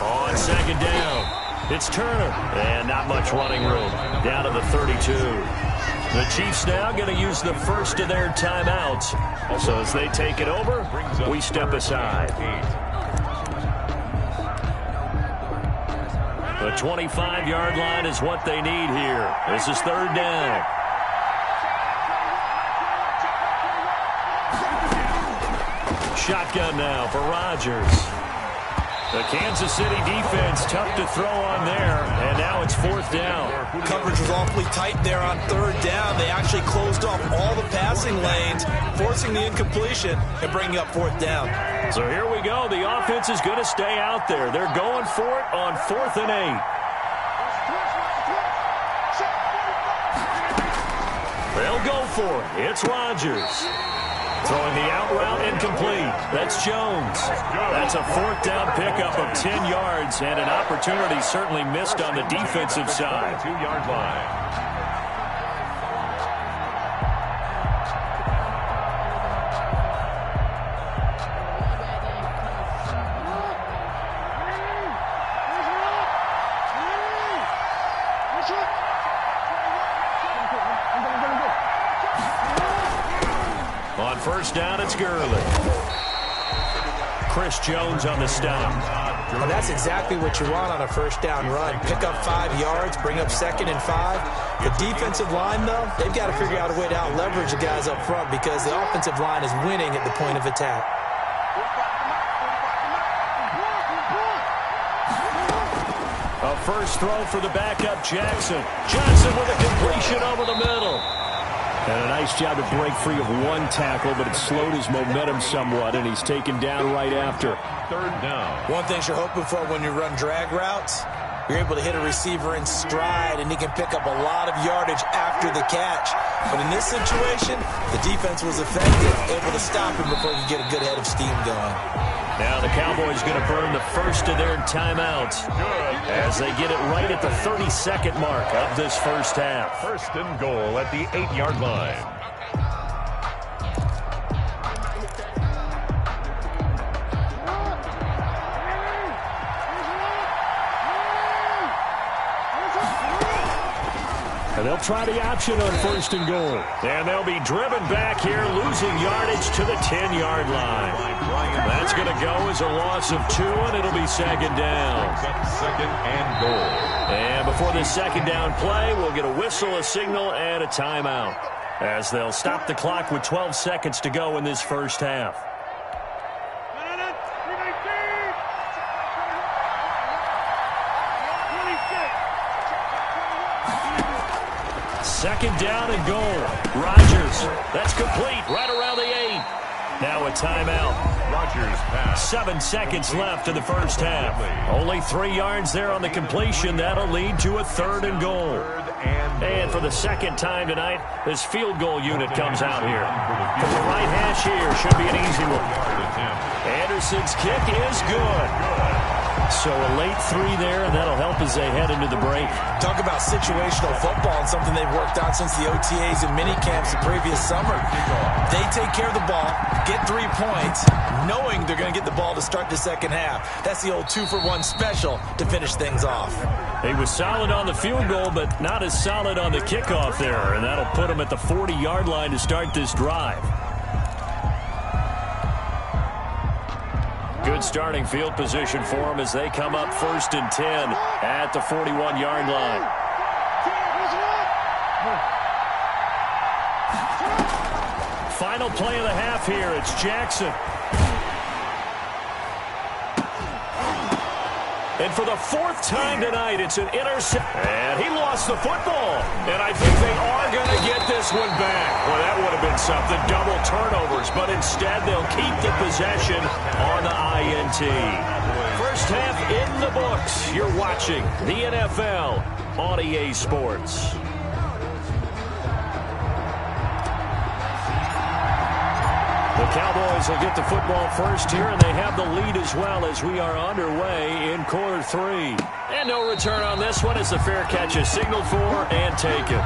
On 2nd down. It's Turner, and not much running room. Down to the 32. The Chiefs now going to use the first of their timeouts. So as they take it over, we step aside. The 25-yard line is what they need here. This is 3rd down. Shotgun now for Rodgers. The Kansas City defense tough to throw on there, and now it's 4th down. Coverage was awfully tight there on 3rd down. They actually closed off all the passing lanes, forcing the incompletion and bringing up 4th down. So here we go. The offense is going to stay out there. They're going for it on 4th and 8. They'll go for it. It's Rodgers. Throwing the out route incomplete. That's Jones. That's a 4th down pickup of 10 yards and an opportunity certainly missed on the defensive side. 2-yard line. On 1st down, it's Gurley. Chris Jones on the stop. Well, that's exactly what you want on a 1st down run. Pick up 5 yards, bring up 2nd and 5. The defensive line, though, they've got to figure out a way to out-leverage the guys up front because the offensive line is winning at the point of attack. A first throw for the backup Jackson. Johnson with a completion over the middle. And a nice job to break free of one tackle, but it slowed his momentum somewhat, and he's taken down right after. 3rd down. One thing you're hoping for when you run drag routes, you're able to hit a receiver in stride, and he can pick up a lot of yardage after the catch. But in this situation, the defense was effective, able to stop him before he could get a good head of steam going. Now the Cowboys going to burn the first of their timeouts as they get it right at the 32nd mark of this first half. 1st and goal at the 8-yard line. And they'll try the option on 1st and goal. And they'll be driven back here, losing yardage to the 10-yard line. That's going to go as a loss of 2, and it'll be 2nd down. 2nd and goal. And before this 2nd down play, we'll get a whistle, a signal, and a timeout as they'll stop the clock with 12 seconds to go in this first half. second down and goal. Rodgers, that's complete right around the 8. Now a timeout. Rodgers pass. 7 seconds left in the first half. Only 3 yards there on the completion. That'll lead to a 3rd and goal. And for the second time tonight, this field goal unit comes out here. From the right hash here, should be an easy one. Anderson's kick is good. So a late 3 there, and that'll help as they head into the break. Talk about situational football and something they've worked out since the OTAs and mini camps the previous summer. They take care of the ball, get 3 points, knowing they're going to get the ball to start the second half. That's the old 2-for-1 special to finish things off. He was solid on the field goal, but not as solid on the kickoff there, and that'll put him at the 40-yard line to start this drive. Good starting field position for them as they come up 1st and 10 at the 41-yard line. Final play of the half here. It's Jackson. And for the 4th time tonight, it's an intercept. And he lost the football. And I think they are going to get this one back. Well, that would have been something. Double turnovers. But instead, they'll keep the possession on the INT. First half in the books. You're watching the NFL on EA Sports. The Cowboys will get the football first here, and they have the lead as well as we are underway in quarter 3. And no return on this one as the fair catch is signaled for and taken.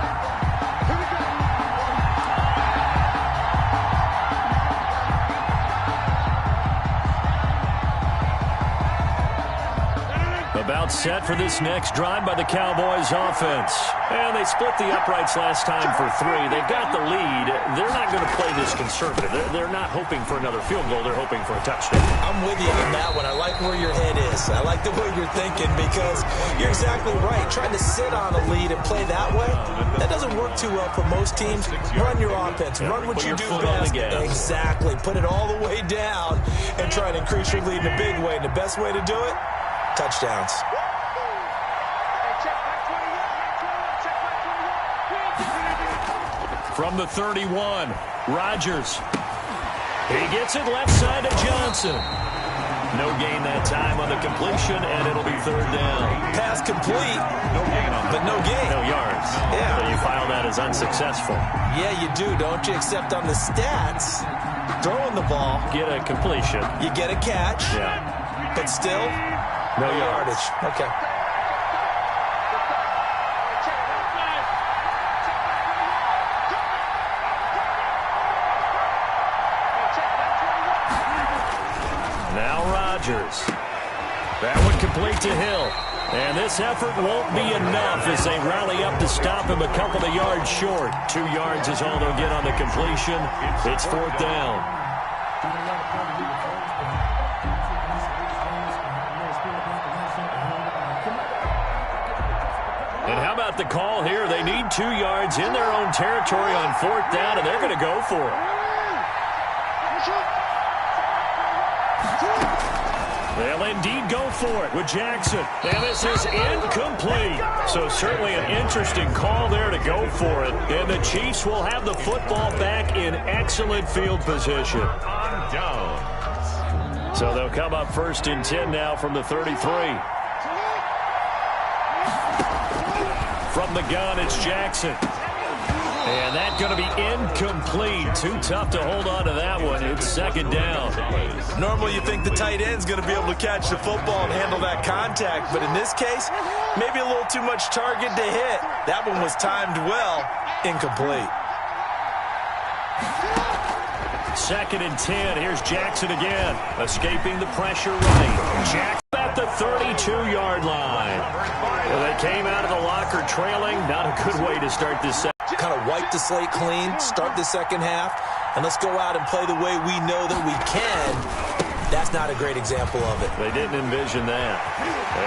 About set for this next drive by the Cowboys offense. And they split the uprights last time for 3. They've got the lead. They're not going to play this conservative. They're not hoping for another field goal. They're hoping for a touchdown. I'm with you on that one. I like where your head is. I like the way you're thinking because you're exactly right. Trying to sit on a lead and play that way, that doesn't work too well for most teams. Run your offense. Run what you do best. Exactly. Put it all the way down and try to increase your lead in a big way. And the best way to do it, touchdowns. From the 31, Rodgers. He gets it left side to Johnson. No gain that time on the completion, and it'll be 3rd down. Pass complete, but no gain. No yards. Yeah. So you file that as unsuccessful. Yeah, you do, don't you? Except on the stats, throwing the ball. Get a completion. You get a catch. Yeah. But still, no yardage. Okay. Now Rodgers. That one complete to Hill. And this effort won't be enough as they rally up to stop him a couple of yards short. 2 yards is all they'll get on the completion. It's 4th down. And how about the call here? They need 2 yards in their own territory on 4th down, and they're going to go for it. They'll indeed go for it with Jackson. And this is incomplete. So certainly an interesting call there to go for it. And the Chiefs will have the football back in excellent field position. So they'll come up 1st and 10 now from the 33. From the gun, it's Jackson. And that's going to be incomplete. Too tough to hold on to that one. It's 2nd down. Normally you think the tight end's going to be able to catch the football and handle that contact. But in this case, maybe a little too much target to hit. That one was timed well. Incomplete. 2nd and 10. Here's Jackson again. Escaping the pressure right. Jackson at the 32-yard line. Well, they came out of the locker trailing. Not a good way to start this second. Kind of wipe the slate clean, start the second half, and let's go out and play the way we know that we can. That's not a great example of it. They didn't envision that.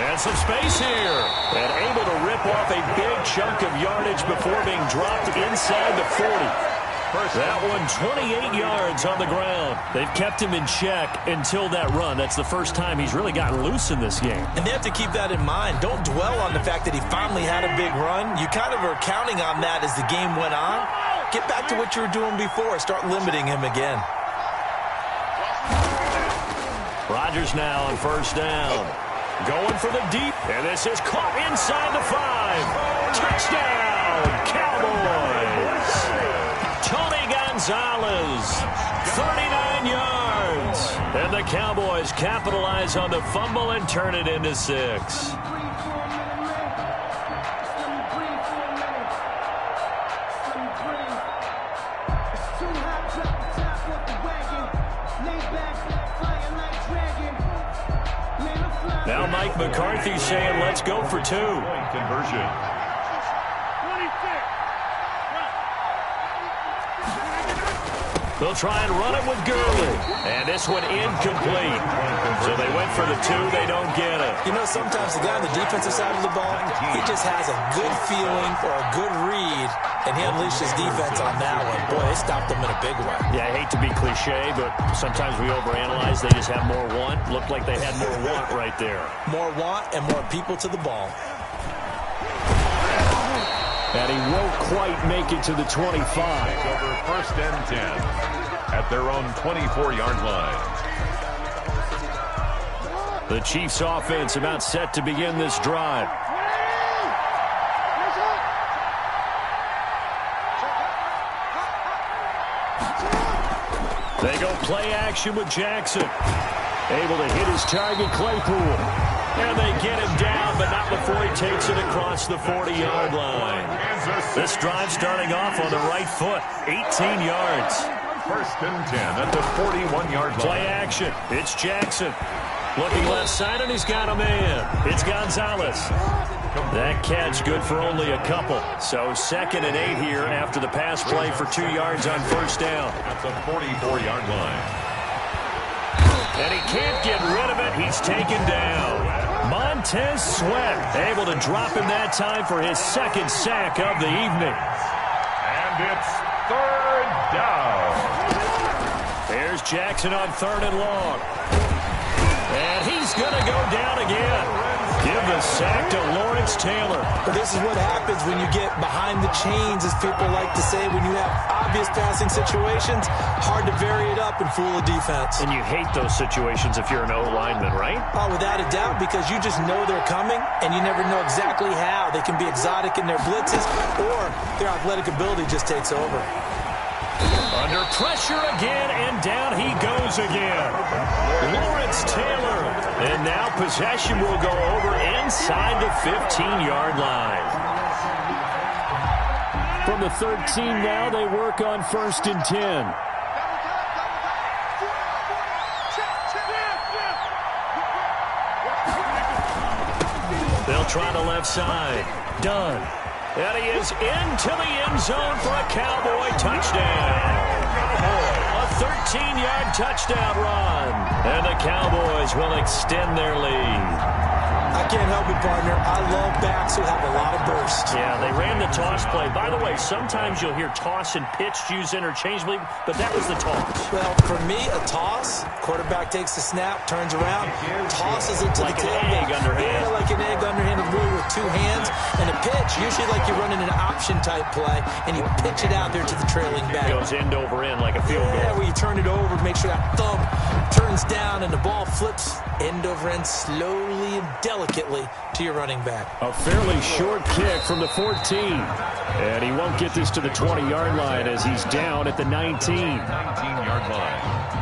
And some space here. And able to rip off a big chunk of yardage before being dropped inside the 40. That one 28 yards on the ground. They've kept him in check until that run. That's the first time he's really gotten loose in this game. And they have to keep that in mind. Don't dwell on the fact that he finally had a big run. You kind of are counting on that as the game went on. Get back to what you were doing before. Start limiting him again. Rodgers now on first down. Going for the deep, and this is caught inside the 5. Touchdown, Cowboys. Tony Gonzalez, 39 yards. And the Cowboys capitalize on the fumble and turn it into 6. Now Mike McCarthy saying, let's go for 2. Conversion. They'll try and run it with Gurley. And this one incomplete. So they went for the 2. They don't get it. You know, sometimes the guy on the defensive side of the ball, he just has a good feeling or a good read, and he unleashed his defense on that one. Boy, it stopped them in a big way. Yeah, I hate to be cliche, but sometimes we overanalyze. They just have more want. Looked like they had more want right there. More want and more people to the ball. And he won't quite make it to the 25. Over first and 10 at their own 24-yard line. The Chiefs offense about set to begin this drive. They go play action with Jackson. Able to hit his target, Claypool. And they get him down, but not before he takes it across the 40-yard line. This drive starting off on the right foot, 18 yards. First and 10 at the 41-yard line. Play action. It's Jackson. Looking left side, and he's got a man. It's Gonzalez. That catch good for only a couple. So 2nd and 8 here after the pass play for 2 yards on first down. At the 44-yard line. And he can't get rid of it. He's taken down. Montez Sweat able to drop him that time for his 2nd sack of the evening. And it's 3rd down. There's Jackson on 3rd and long. And he's going to go down again. Give the sack to Lawrence Taylor. But this is what happens when you get behind the chains, as people like to say. When you have obvious passing situations, hard to vary it up and fool a defense. And you hate those situations if you're an O-lineman, right? Oh, without a doubt, because you just know they're coming, and you never know exactly how. They can be exotic in their blitzes, or their athletic ability just takes over. Under pressure again, and down he goes again. Lawrence Taylor. And now possession will go over inside the 15-yard line. From the 13 now, they work on 1st and 10. They'll try the left side. Done. And he is into the end zone for a Cowboy touchdown. A 13-yard touchdown run. And the Cowboys will extend their lead. I can't help it, partner. I love backs who have a lot of burst. Yeah, they ran the toss play. By the way, sometimes you'll hear toss and pitch used interchangeably, but that was the toss. Well, for me, a toss, quarterback takes the snap, turns around, tosses it to like the tailback. Like an egg underhand. Yeah, like an egg underhand, really with 2 hands. And a pitch, usually like you're running an option-type play, and you pitch it out there to the trailing back. It goes end over end like a field goal. Yeah, where you turn it over, make sure that thumb turns down, and the ball flips end over end slowly and delicately to your running back. A fairly short kick from the 14. And he won't get this to the 20-yard line as he's down at the 19. 19-yard line.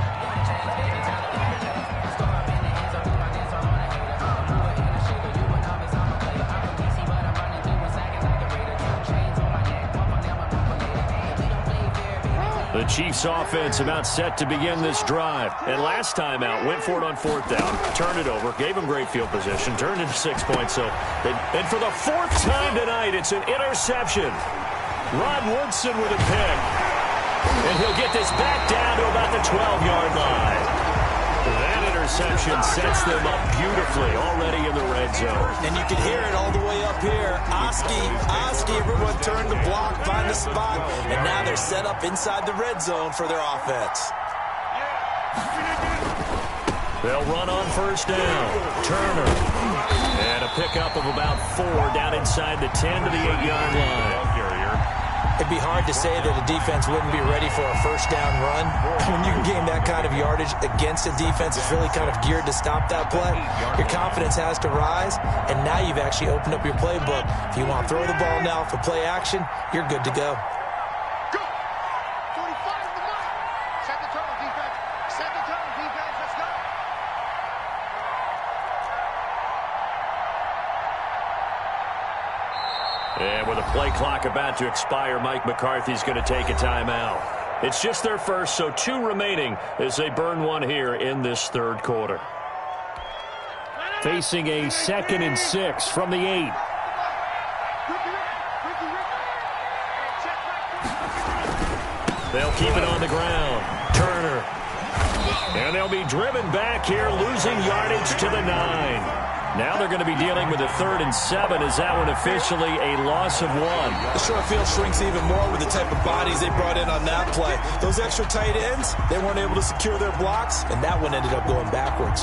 The Chiefs offense about set to begin this drive. And last time out, went for it on 4th down, turned it over, gave him great field position, turned into 6 points. And for the 4th time tonight, it's an interception. Rod Woodson with a pick. And he'll get this back down to about the 12-yard line. That interception sets them up beautifully already in the red zone. And you can hear it all the way up here. Oski, everyone turned the block, find a spot, and now they're set up inside the red zone for their offense. They'll run on first down. Turner. And a pickup of about 4 down inside the 10 to the 8-yard line. It'd be hard to say that a defense wouldn't be ready for a first down run. When you can gain that kind of yardage against a defense that's really kind of geared to stop that play, your confidence has to rise, and now you've actually opened up your playbook. If you want to throw the ball now for play action, you're good to go. Go! 25 to the line. Set the turtle, defense. Set the turtle, defense. Let's go. And with a play clock about to expire, Mike McCarthy's going to take a timeout. It's just their first, so 2 remaining as they burn one here in this third quarter. Facing a 2nd and 6 from the 8. They'll keep it on the ground. Turner. And they'll be driven back here, losing yardage to the 9. Now they're going to be dealing with a 3rd and 7. Is that one officially a loss of 1? The short field shrinks even more with the type of bodies they brought in on that play. Those extra tight ends, they weren't able to secure their blocks, and that one ended up going backwards.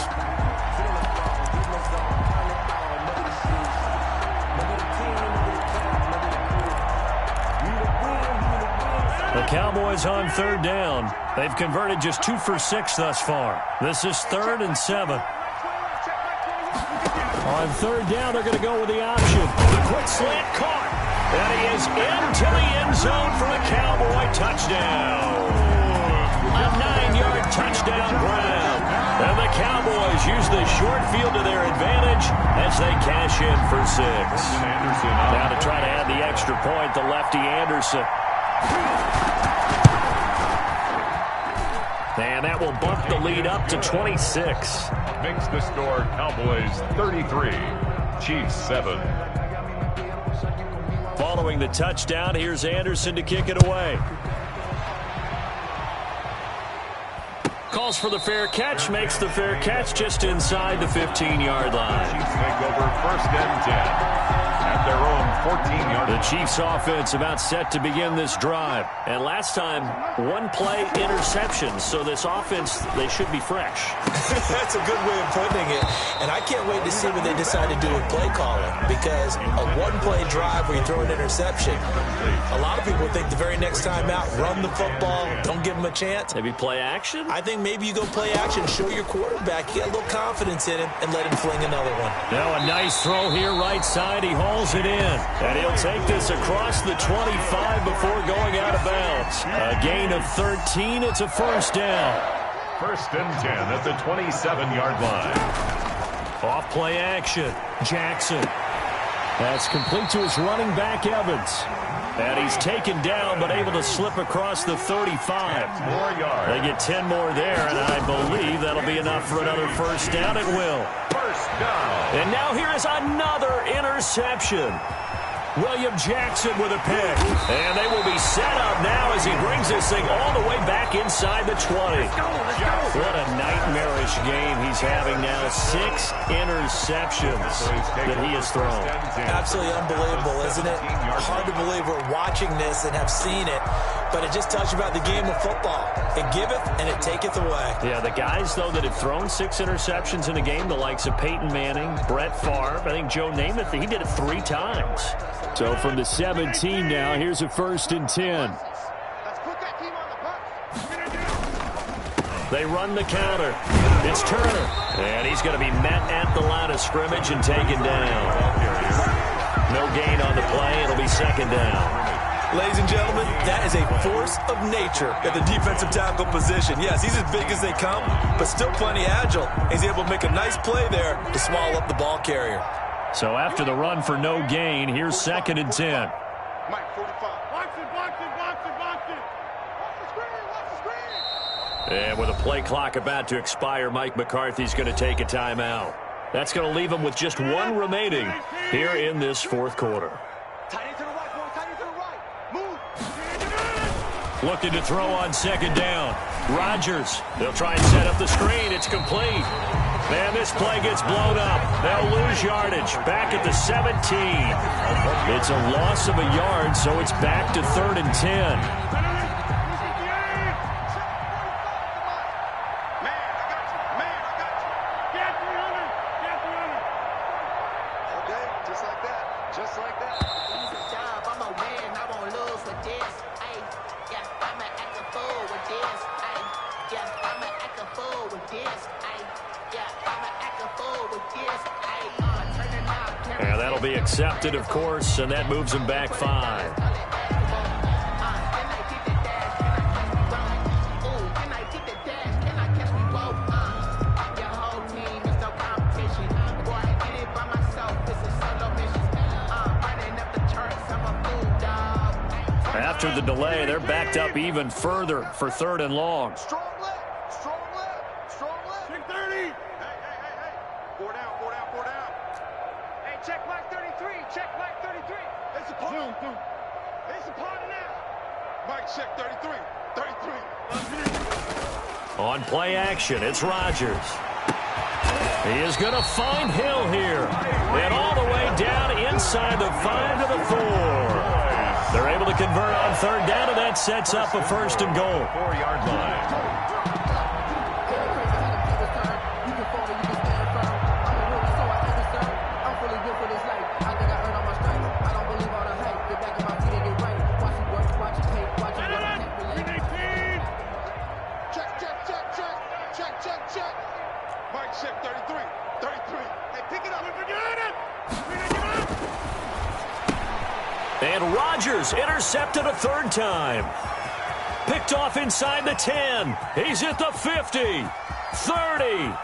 The Cowboys on 3rd down. They've converted just 2 for 6 thus far. This is 3rd and 7. On 3rd down, they're going to go with the option. The quick slant caught. And he is into the end zone for a Cowboy touchdown. A 9-yard touchdown grab. And the Cowboys use the short field to their advantage as they cash in for 6. Now to try to add the extra point, the lefty Anderson. And that will bump the lead up to 26. Makes the score Cowboys 33, Chiefs 7. Following the touchdown, here's Anderson to kick it away. Calls for the fair catch, makes the fair catch just inside the 15-yard line. Chiefs take over 1st and 10. At their own 14-yard. The Chiefs offense about set to begin this drive. And last time, 1-play interception. So this offense, they should be fresh. That's a good way of putting it. And I can't wait to see what they decide to do with play calling. Because a 1-play drive where you throw an interception, a lot of people think the very next time out, run the football, don't give them a chance. Maybe play action? I think maybe you go play action, show your quarterback, get a little confidence in him, and let him fling another one. Now a nice throw here right side. He hauls it in. And he'll take this across the 25 before going out of bounds. A gain of 13. It's a 1st down. 1st and 10 at the 27-yard line. Off play action. Jackson. That's complete to his running back, Evans. And he's taken down, but able to slip across the 35. 10 more yards. They get 10 more there, and I believe that'll be enough for another 1st down. It will. 1st down. And now here is another interception. William Jackson with a pick. And they will be set up now as he brings this thing all the way back inside the 20. What a nightmarish game he's having now. 6 interceptions that he has thrown. Absolutely unbelievable, isn't it? Hard to believe we're watching this and have seen it. But it just tells you about the game of football. It giveth and it taketh away. Yeah, the guys, though, that have thrown 6 interceptions in a game, the likes of Peyton Manning, Brett Favre, I think Joe Namath, he did it 3 times. So from the 17 now, here's a 1st and 10. Let's put that team on the bus. They run the counter. It's Turner. And he's going to be met at the line of scrimmage and taken down. No gain on the play. It'll be 2nd down. Ladies and gentlemen, that is a force of nature at the defensive tackle position. Yes, he's as big as they come, but still plenty agile. He's able to make a nice play there to swallow up the ball carrier. So after the run for no gain, here's 2nd and 10. Mike, 45. Box it. Watch the screen. And with a play clock about to expire, Mike McCarthy's going to take a timeout. That's going to leave him with just 1 remaining here in this 4th quarter. Tight end to the right, boy. Tight end to the right. Move. Looking to throw on 2nd down. Rodgers, they'll try and set up the screen. It's complete. Man, this play gets blown up. They'll lose yardage. Back at the 17. It's a loss of a yard, so it's back to 3rd and 10. And that'll be accepted, of course, and that moves him back 5. After the delay, they're backed up even further for 3rd and long. Strong left, strong left, strong left. Check 30. Hey. 4 down. Hey, check black 33, check black 33. It's a party. It's a party now. Mike, check 33. On play action, it's Rodgers. He is going to find Hill here. And all the way down inside the 5 to the 4. They're able to convert on 3rd down, and that sets up a 1st and goal. 4-yard line. Check. Mike, check 33. Hey, pick it up. And Rodgers intercepted a 3rd time. Picked off inside the 10. He's at the 50, 30,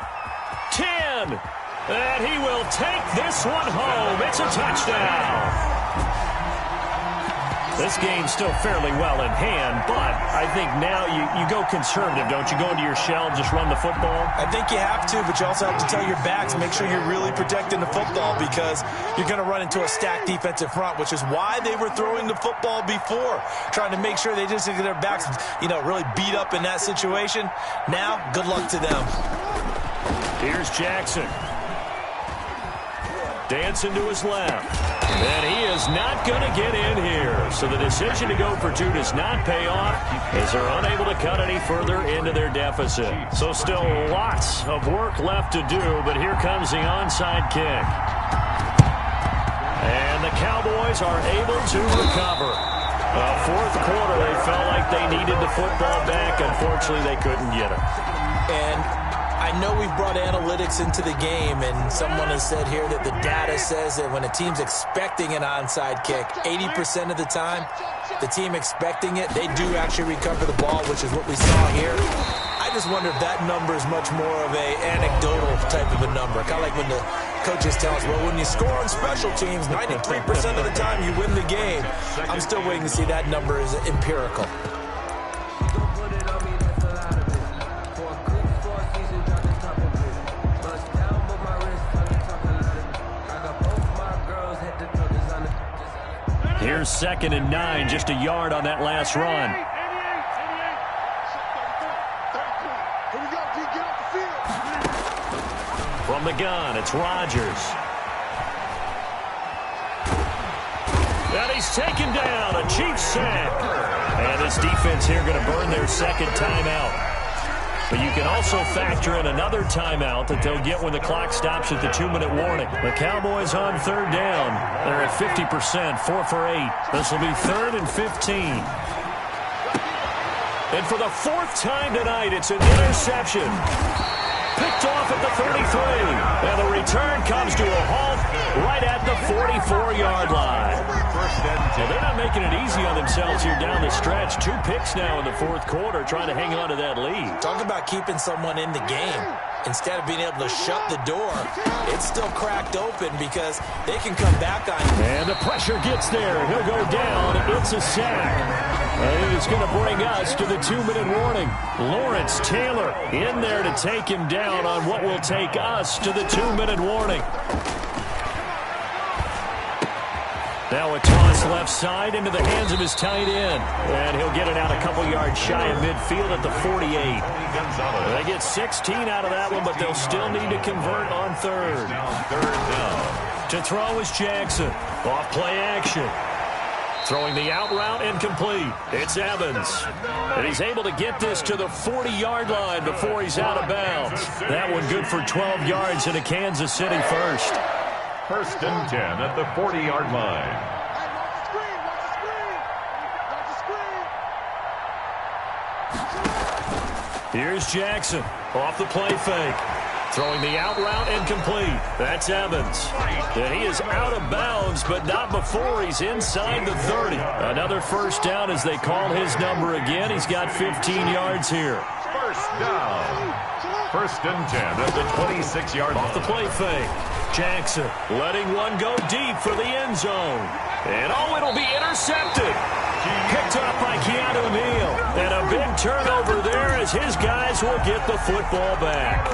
10. And he will take this one home. It's a touchdown. This game's still fairly well in hand, but I think now you go conservative, don't you? Go into your shell and just run the football? I think you have to, but you also have to tell your backs, make sure you're really protecting the football because you're going to run into a stacked defensive front, which is why they were throwing the football before, trying to make sure they just get their backs, really beat up in that situation. Now, good luck to them. Here's Jackson. Dancing to his left. And he is not going to get in here. So the decision to go for 2 does not pay off as they're unable to cut any further into their deficit. So still lots of work left to do, but here comes the onside kick. And the Cowboys are able to recover. 4th quarter, they felt like they needed the football back. Unfortunately, they couldn't get it. And I know we've brought analytics into the game, and someone has said here that the data says that when a team's expecting an onside kick, 80% of the time, the team expecting it, they do actually recover the ball, which is what we saw here. I just wonder if that number is much more of a anecdotal type of a number. Kind of like when the coaches tell us, well, when you score on special teams, 93% of the time you win the game. I'm still waiting to see that number is empirical. Here's 2nd and 9, just a yard on that last run. From the gun, it's Rodgers. And he's taken down, a cheap sack. And this defense here going to burn their 2nd timeout. But you can also factor in another timeout that they'll get when the clock stops at the 2-minute warning. The Cowboys on 3rd down. They're at 50%, 4 for 8. This will be 3rd and 15. And for the 4th time tonight, it's an interception. Picked off at the 33. And the return comes to a halt right at the 44-yard line. Well, they're not making it easy on themselves here down the stretch. 2 picks now in the 4th quarter, trying to hang on to that lead. Talk about keeping someone in the game. Instead of being able to shut the door, it's still cracked open because they can come back on you. And the pressure gets there. He'll go down. It's a sack. And it's going to bring us to the 2-minute warning. Lawrence Taylor in there to take him down on what will take us to the 2-minute warning. Now a toss left side into the hands of his tight end. And he'll get it out a couple yards shy of midfield at the 48. They get 16 out of that one, but they'll still need to convert on third. To throw is Jackson. Off play action. Throwing the out route incomplete. It's Evans. And he's able to get this to the 40-yard line before he's out of bounds. That one good for 12 yards into Kansas City first. First and 10 at the 40-yard line. Here's Jackson. Off the play fake. Throwing the out route incomplete. That's Evans. And he is out of bounds, but not before he's inside the 30. Another first down as they call his number again. He's got 15 yards here. First down. First and 10 at the 26-yard line. Off the play fake. Jackson letting one go deep for the end zone. And it'll be intercepted. Picked up by Keanu Neal. And a big turnover there as his guys will get the football back.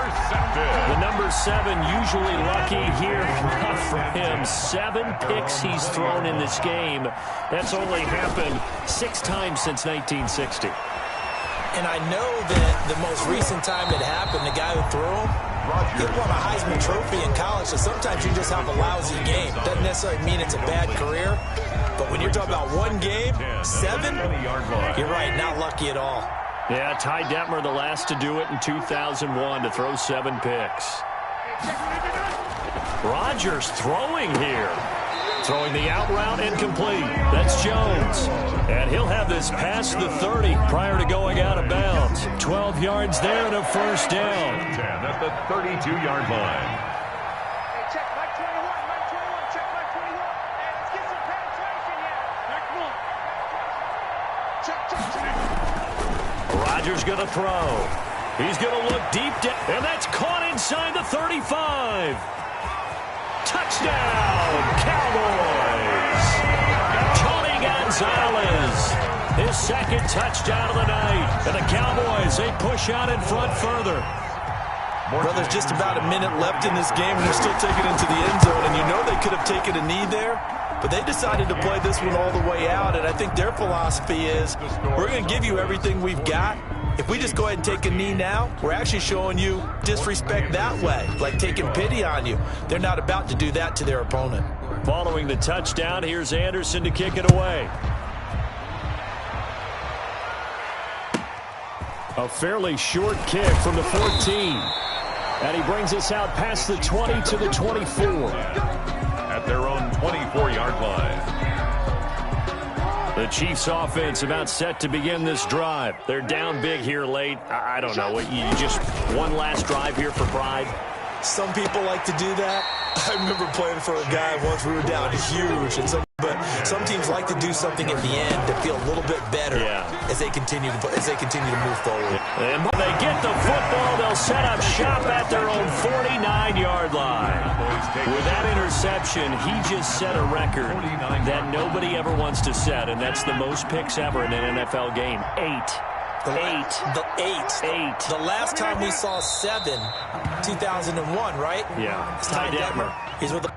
The number 7 usually lucky here. Not for him. 7 picks he's thrown in this game. That's only happened 6 times since 1960. And I know that the most recent time it happened, the guy who threw him, he won a Heisman Trophy in college, so sometimes you just have a lousy game. Doesn't necessarily mean it's a bad career, but when you're talking about one game, 7, you're right, not lucky at all. Yeah, Ty Detmer the last to do it in 2001 to throw 7 picks. Rodgers throwing here. Throwing the out route incomplete. That's Jones. And he'll have this past the 30 prior to going out of bounds. 12 yards there and a first down. 10 at the 32-yard line. Hey, check Mike 21, Mike 21, check Mike 21. Hey, let's get some penetration here. Check. Rodgers going to throw. He's going to look deep down. And that's caught inside the 35. Touchdown, Cowboys! Tony Gonzalez, his second touchdown of the night. And the Cowboys, they push out in front further. Well, there's just about a minute left in this game, and they're still taking it into the end zone. And you know they could have taken a knee there, but they decided to play this one all the way out. And I think their philosophy is, we're going to give you everything we've got. If we just go ahead and take a knee now, we're actually showing you disrespect that way, like taking pity on you. They're not about to do that to their opponent. Following the touchdown, here's Anderson to kick it away. A fairly short kick from the 14. And he brings us out past the 20 to the 24. At their own 24-yard line. The Chiefs offense about set to begin this drive. They're down big here late. I don't know. You just one last drive here for pride? Some people like to do that. I remember playing for a guy once. We were down huge. But some teams like to do something at the end to feel a little bit better as they continue to move forward. And when they get the football, they'll set up shop at their own 49-yard line. With that interception, he just set a record that nobody ever wants to set, and that's the most picks ever in an NFL game. 8. The last time we saw 7, 2001, right? Yeah. It's Ty Detmer. He's with the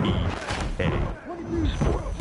EA Sports.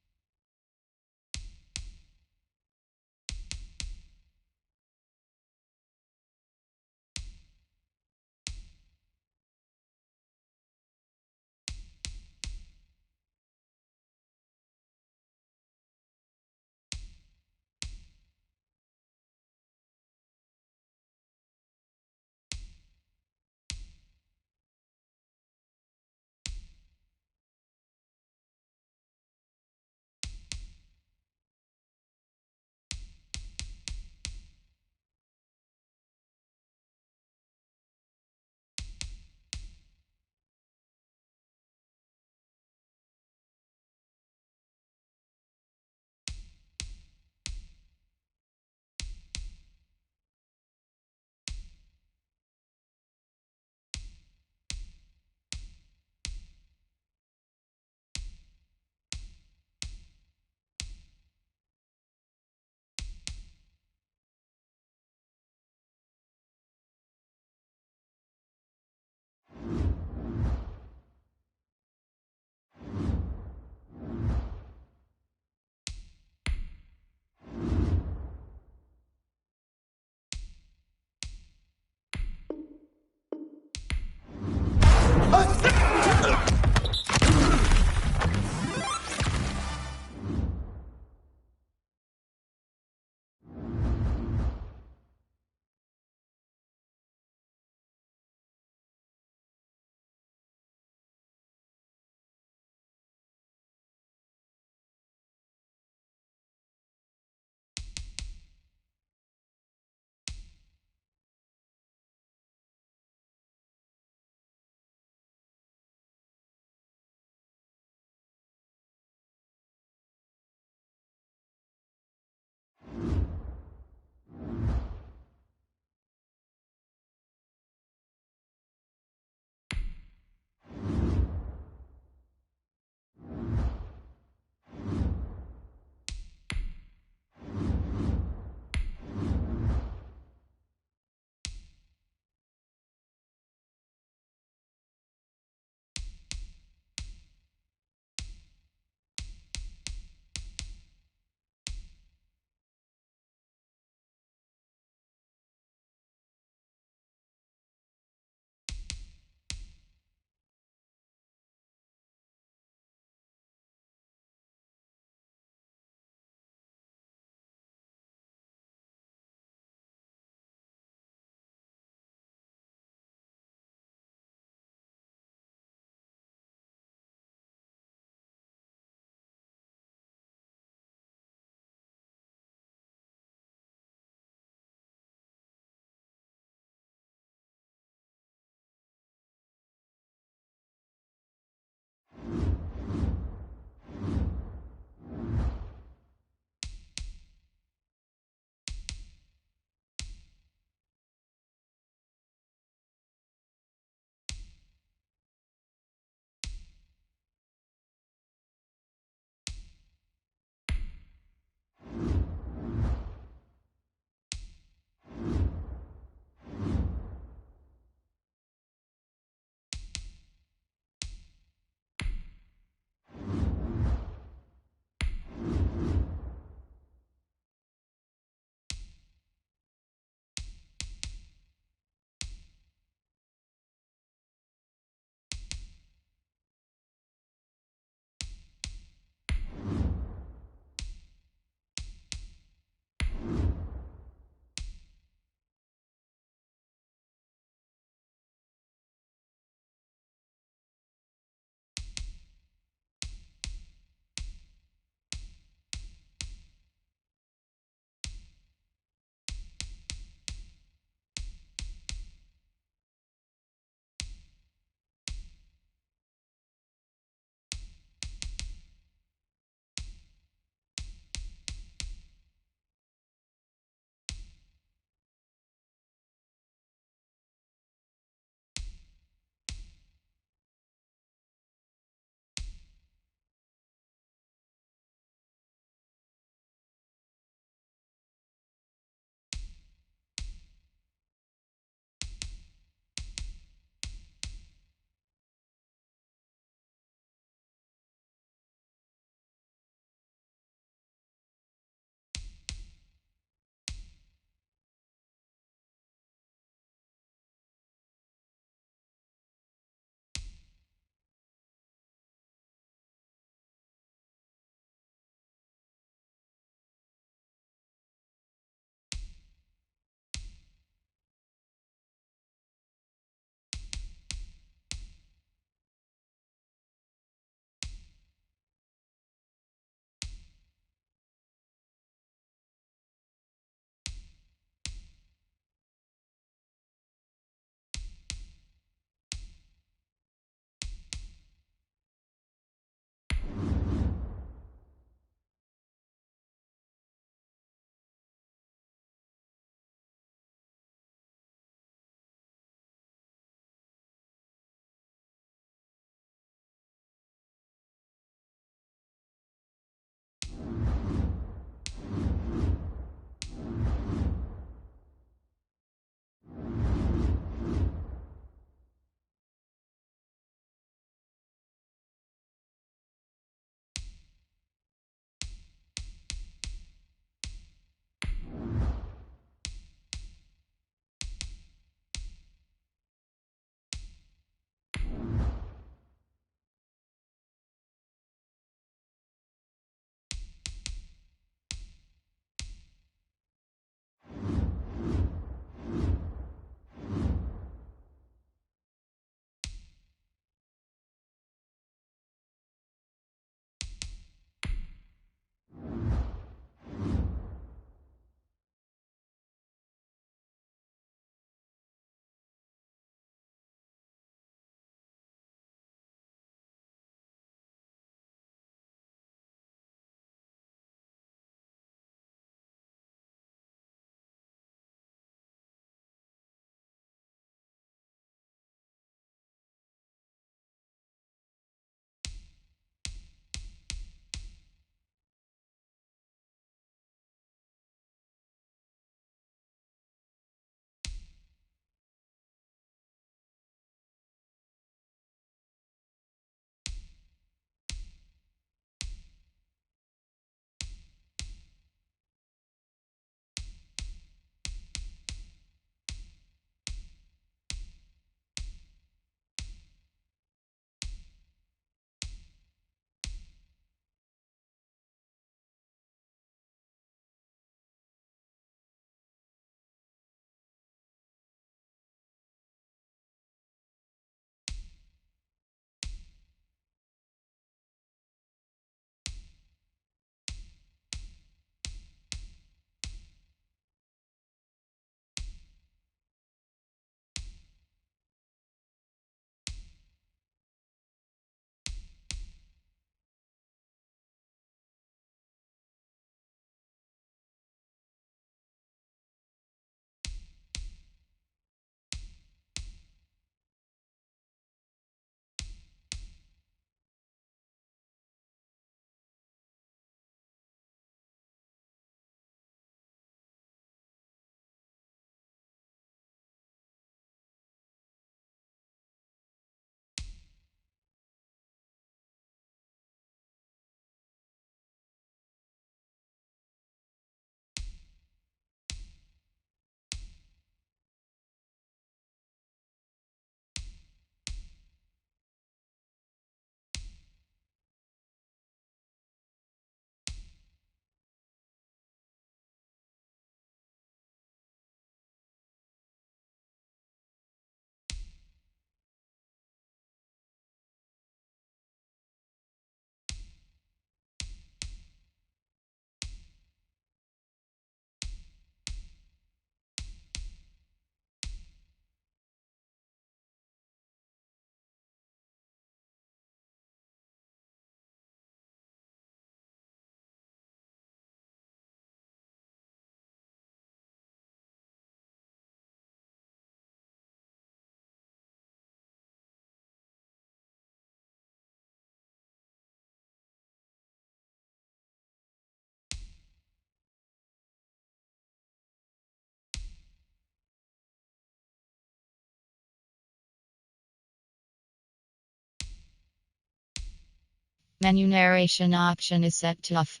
Menu narration option is set to off.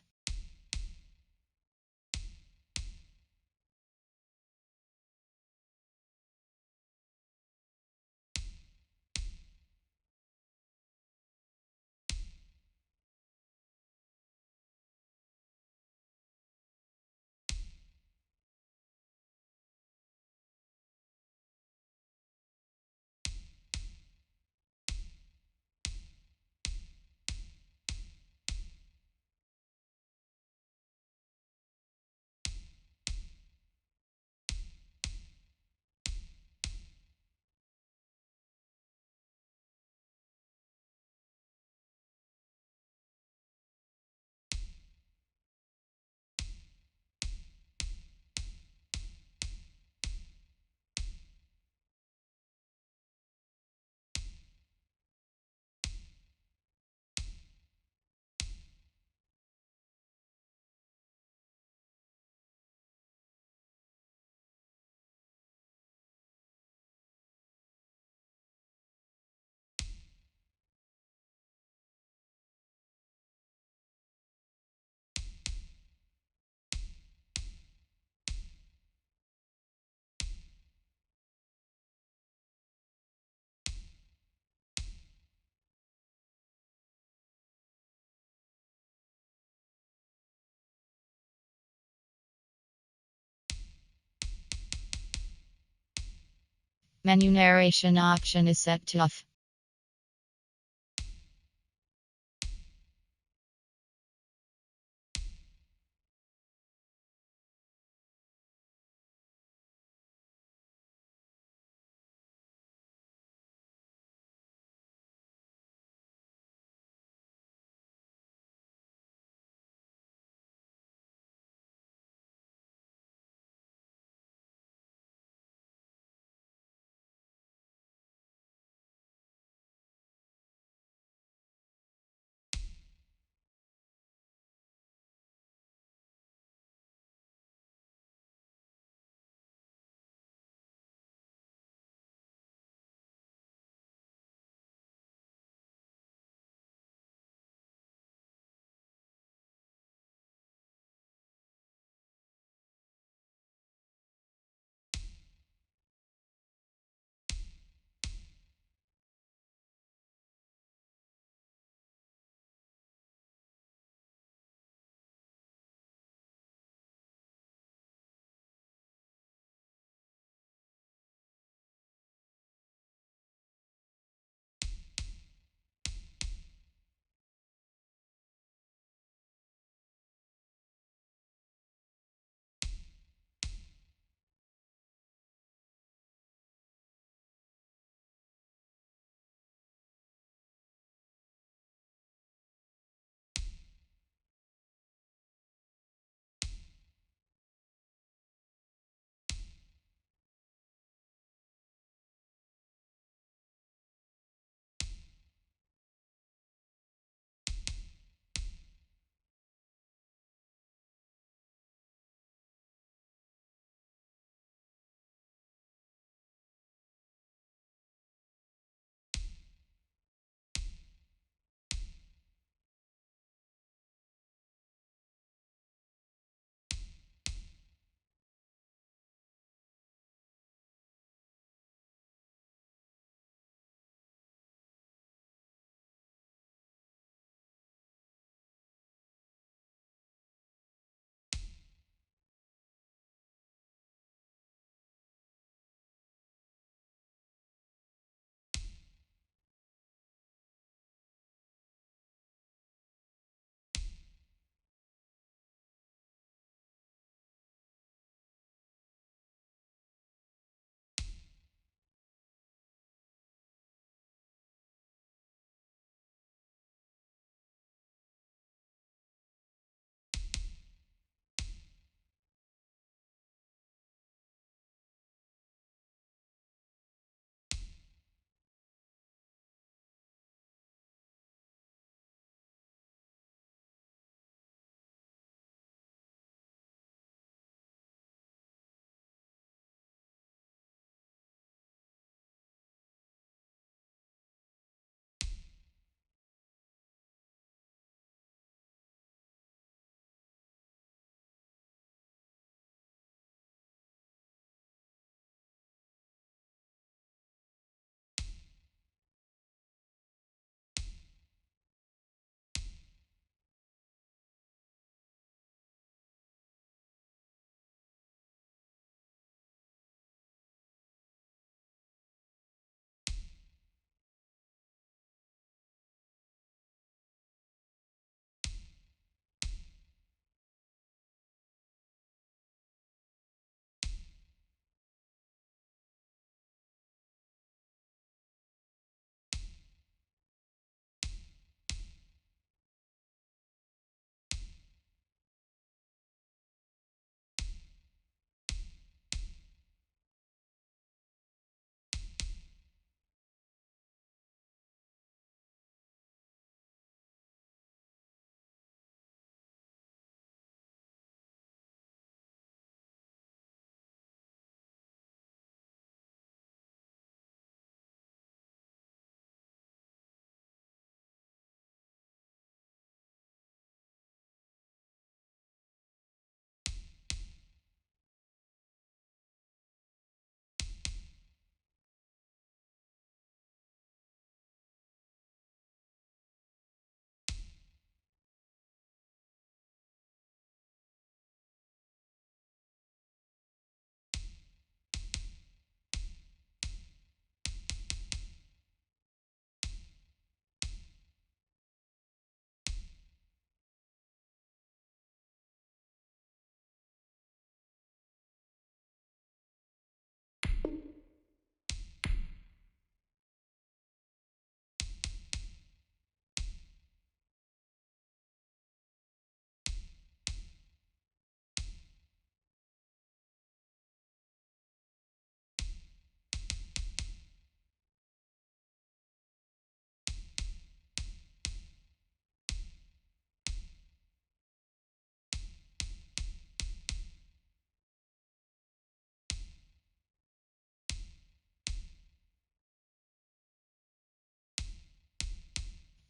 Menu narration option is set to off.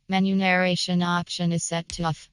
Menu narration option is set to off.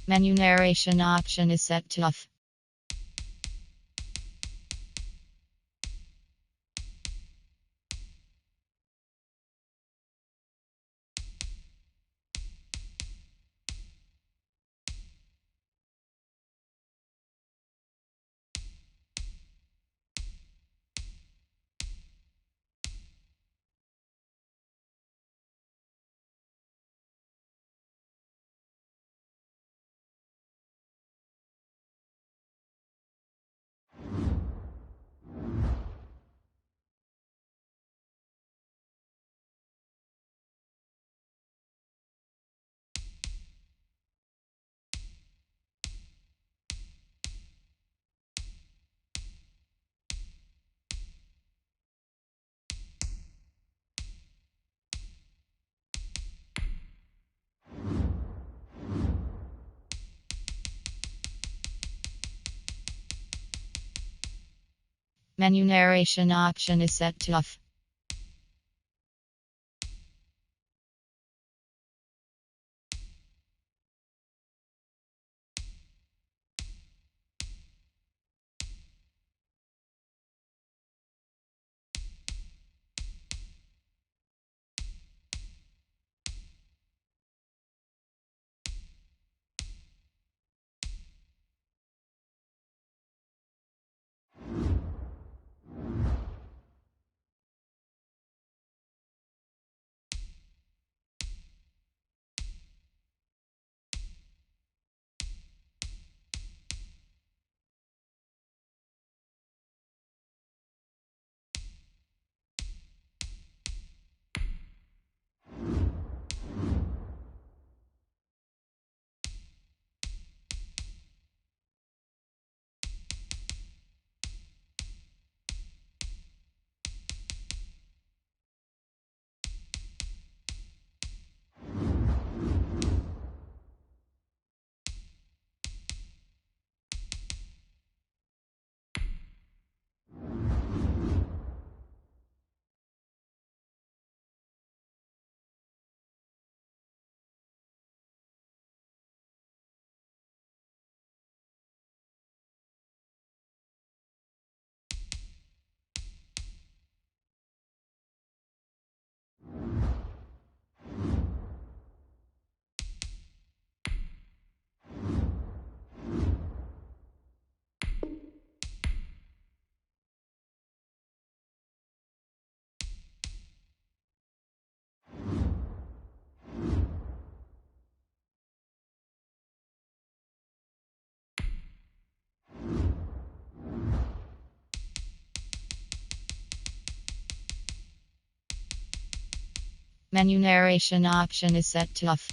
Menu narration option is set to off. Menu narration option is set to off. Menu narration option is set to off.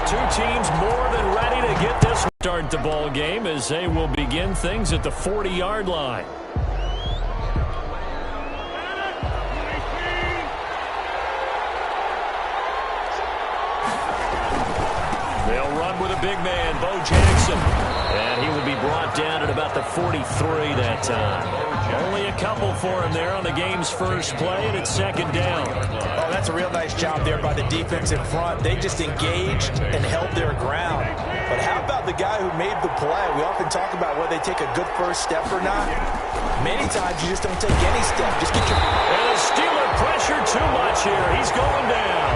Two teams more than ready to get this start the ball game as they will begin things at the 40-yard line. They'll run with a big man, Bo Jackson. And he will be brought down at about the 43 that time. Only a couple for him there on the game's first play, and it's second down. Oh, that's a real nice job there by the defense in front. They just engaged and held their ground. But how about the guy who made the play? We often talk about whether they take a good first step or not. Many times you just don't take any step. Just get your... And the Steeler pressure too much here. He's going down.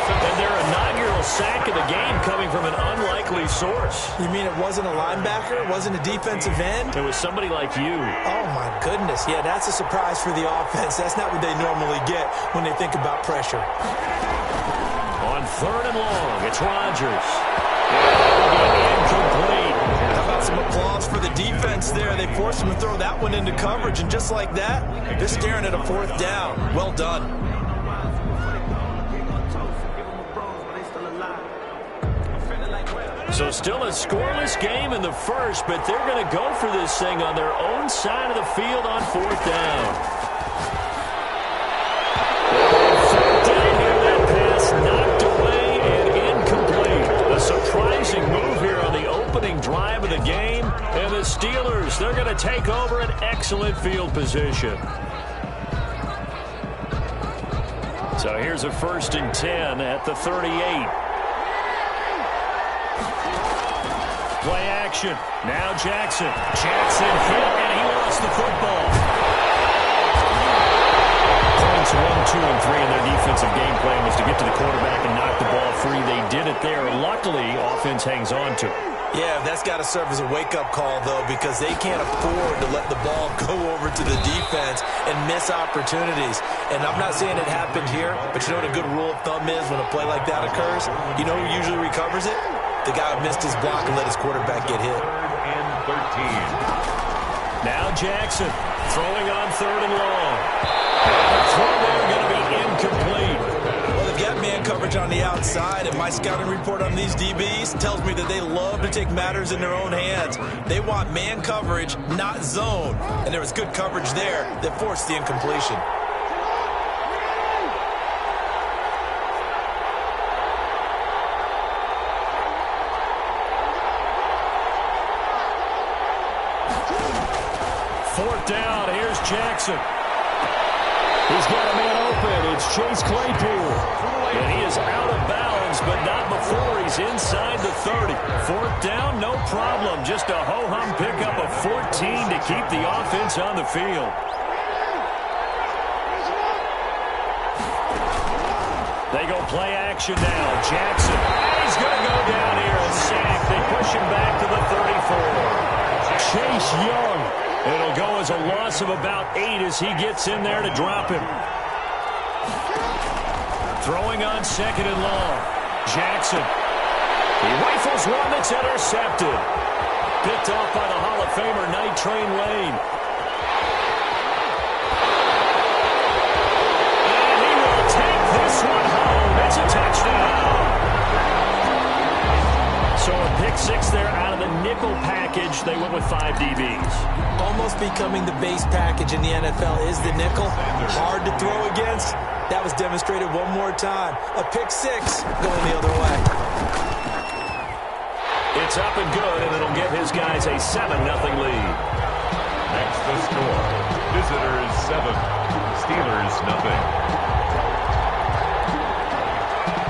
And their inaugural sack of the game coming from an unlikely source. You mean it wasn't a linebacker? It wasn't a defensive end? It was somebody like you. Oh, my goodness. Yeah, that's a surprise for the offense. That's not what they normally get when they think about pressure. On third and long, it's Rodgers. Incomplete. How about some applause for the defense there? They forced him to throw that one into coverage, and just like that, they're staring at a fourth down. Well done. So still a scoreless game in the first, but they're going to go for this thing on their own side of the field on fourth down. Fourth down here, that pass knocked away and incomplete. A surprising move here on the opening drive of the game. And the Steelers, they're going to take over an excellent field position. So here's a 1st and 10 at the 38. Play action. Now Jackson. Jackson hit, and he lost the football. Points 1, 2, and 3 in their defensive game plan was to get to the quarterback and knock the ball free. They did it there. Luckily, offense hangs on to it. Yeah, that's got to serve as a wake-up call, though, because they can't afford to let the ball go over to the defense and miss opportunities. And I'm not saying it happened here, but you know what a good rule of thumb is when a play like that occurs? You know who usually recovers it? The guy who missed his block and let his quarterback get hit. 3rd and 13. Now Jackson throwing on 3rd and long. The throw there going to be incomplete. Well, they've got man coverage on the outside, and my scouting report on these DBs tells me that they love to take matters in their own hands. They want man coverage, not zone. And there was good coverage there that forced the incompletion. Fourth down, here's Jackson. He's got a man open. It's Chase Claypool. And he is out of bounds, but not before he's inside the 30. Fourth down, no problem. Just a ho-hum pickup of 14 to keep the offense on the field. They go play action now. Jackson. And he's going to go down here and sack. They push him back to the 34. Chase Young. It'll go as a loss of about 8 as he gets in there to drop him. Throwing on 2nd and long. Jackson. He rifles one that's intercepted. Picked off by the Hall of Famer Night Train Lane. And he will take this one home. It's a touchdown. So a pick 6 there out of the nickel package. They went with 5 DBs. Almost becoming the base package in the NFL is the nickel. Hard to throw against. That was demonstrated one more time. A pick 6 going the other way. It's up and good, and it'll give his guys a 7-0 lead. Next the score. Visitors 7. Steelers nothing.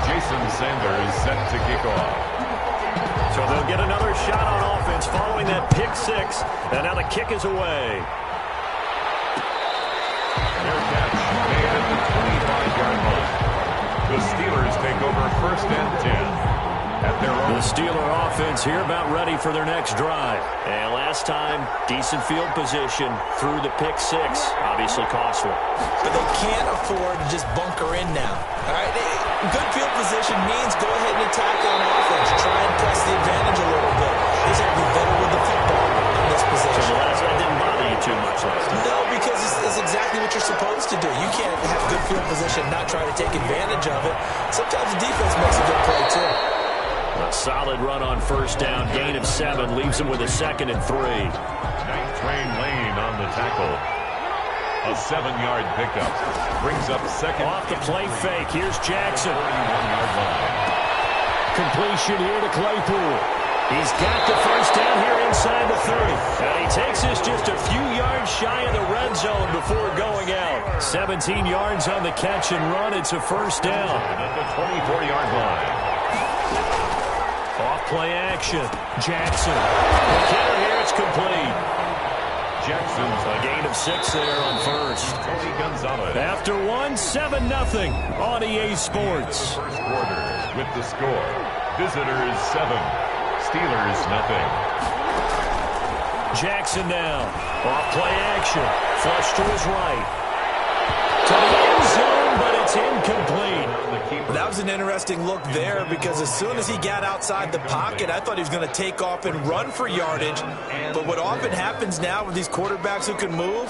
Jason Sanders set to kick off. So they'll get another shot on offense following that pick 6. And now the kick is away. Their catch made at the 25-yard line. The Steelers take over 1st and 10. At their own. The Steeler offense here about ready for their next drive. And last time, decent field position through the pick 6. Obviously costly. But they can't afford to just bunker in now. All right, good field position means go ahead and attack on offense. Try and press the advantage a little bit. They have to be better with the football in this position. So that didn't bother you too much last time. No, because it's exactly what you're supposed to do. You can't have good field position, not try to take advantage of it. Sometimes the defense makes a good play, too. A solid run on first down. Gain of 7 leaves him with a 2nd and 3. Night Train Lane on the tackle. A 7-yard pickup. Brings up 2nd. Off the play fake. Here's Jackson. 31-yard line. Completion here to Claypool. He's got the first down here inside the 30. And he takes us just a few yards shy of the red zone before going out. 17 yards on the catch and run. It's a first down. At the 24-yard line. Off play action. Jackson. The kicker here, it's complete. Jackson's A gain of 6 there on first. Tony Gonzalez. After 1, 7-0 on EA Sports. First quarter with the score. Visitors 7. Steelers nothing. Jackson now. Off play action. Flush to his right. To the end zone, but it's incomplete. That was an interesting look there because as soon as he got outside the pocket, I thought he was going to take off and run for yardage. But what often happens now with these quarterbacks who can move,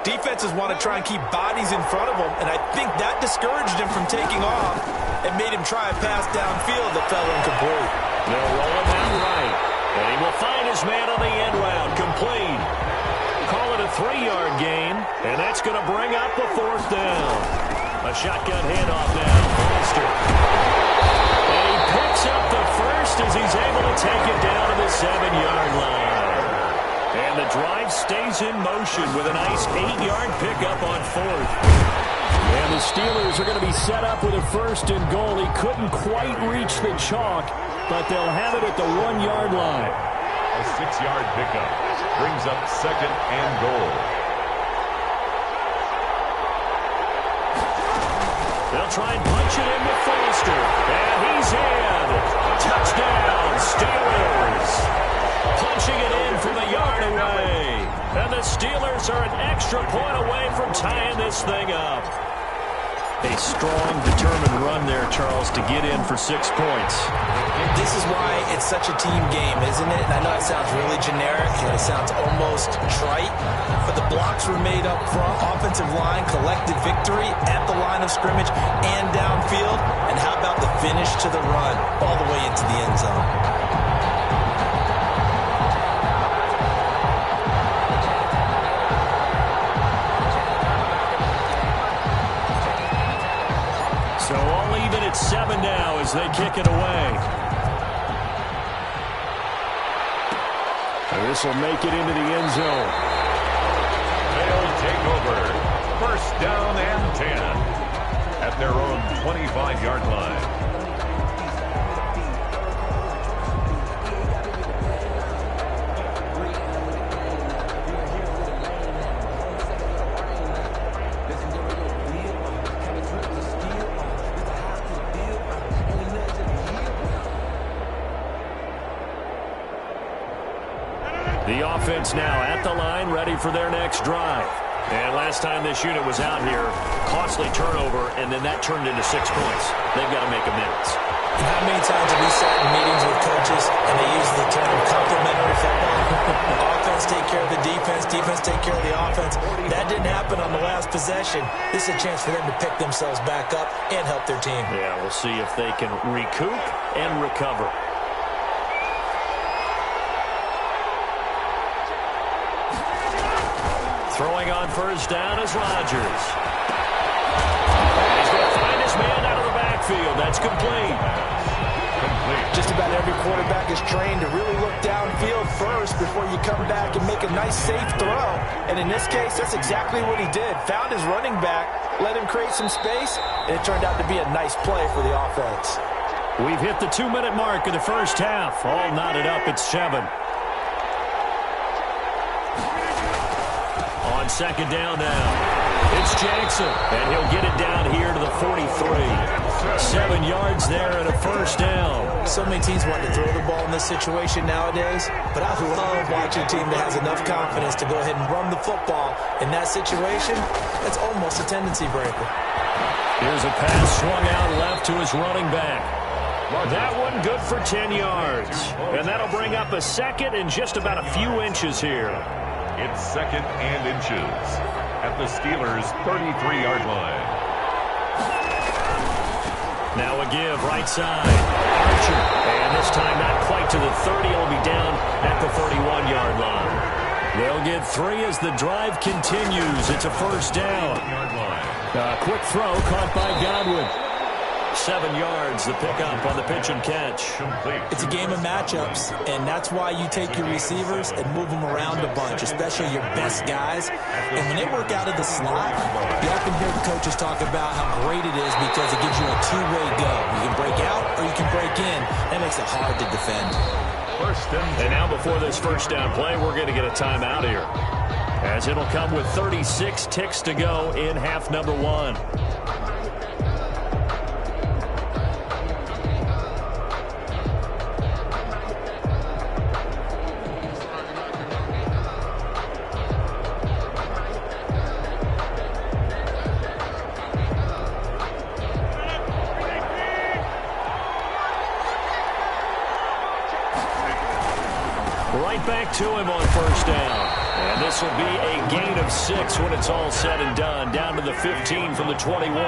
defenses want to try and keep bodies in front of them, and I think that discouraged him from taking off and made him try a pass downfield that fell incomplete. They'll roll him out right, and he will find his man on the end round, complete. Call it a 3-yard gain, and that's going to bring up a 4th down. A shotgun handoff now. Foster. And he picks up the first as he's able to take it down to the 7-yard line. And the drive stays in motion with a nice 8-yard pickup on 4th. And the Steelers are going to be set up with a 1st and goal. He couldn't quite reach the chalk, but they'll have it at the 1-yard line. A 6-yard pickup. Brings up 2nd and goal. They'll try and punch it in with Foster. And he's in. Touchdown, Steelers. Punching it in from a yard away. And the Steelers are an extra point away from tying this thing up. A strong, determined run there, Charles, to get in for 6 points. This is why it's such a team game, isn't it? And I know it sounds really generic, and it sounds almost trite, but the blocks were made up front, offensive line, collective victory at the line of scrimmage and downfield. And how about the finish to the run all the way into the end zone? So all even at 7 now as they kick it away. And this will make it into the end zone. They'll take over. First down and 10 at their own 25-yard line. The offense now at the line, ready for their next drive. And last time this unit was out here, costly turnover, and then that turned into 6 points. They've got to make amends. How many times have we sat in meetings with coaches and they use the term complementary football? Offense take care of the defense, defense take care of the offense. That didn't happen on the last possession. This is a chance for them to pick themselves back up and help their team. Yeah, we'll see if they can recoup and recover. Throwing on first down is Rodgers. And he's going to find his man out of the backfield. That's complete. Just about every quarterback is trained to really look downfield first before you come back and make a nice, safe throw. And in this case, that's exactly what he did. Found his running back, let him create some space, and it turned out to be a nice play for the offense. We've hit the 2-minute mark in the first half. All knotted up at 7. On second down now, it's Jackson, and he'll get it down here to the 43. 7 yards there and a first down. So many teams want to throw the ball in this situation nowadays, but I love watching a team that has enough confidence to go ahead and run the football. In that situation, that's almost a tendency breaker. Here's a pass swung out left to his running back. That one good for 10 yards. And that'll bring up a second and just about a few inches here. It's 2nd and inches at the Steelers' 33-yard line. Now a give right side. departure. And this time not quite to the 30. It'll be down at the 31-yard line. They'll get 3 as the drive continues. It's a first down. Quick throw caught by Godwin. 7 yards, the pickup on the pitch and catch. It's a game of matchups, and that's why you take your receivers and move them around a bunch, especially your best guys. And when they work out of the slot, you often hear the coaches talk about how great it is because it gives you a two-way go. You can break out or you can break in. That makes it hard to defend. And now before this first down play, we're going to get a timeout here, as it'll come with 36 ticks to go in half number 1. Right back to him on first down. And this will be a gain of 6 when it's all said and done. Down to the 15 from the 21. A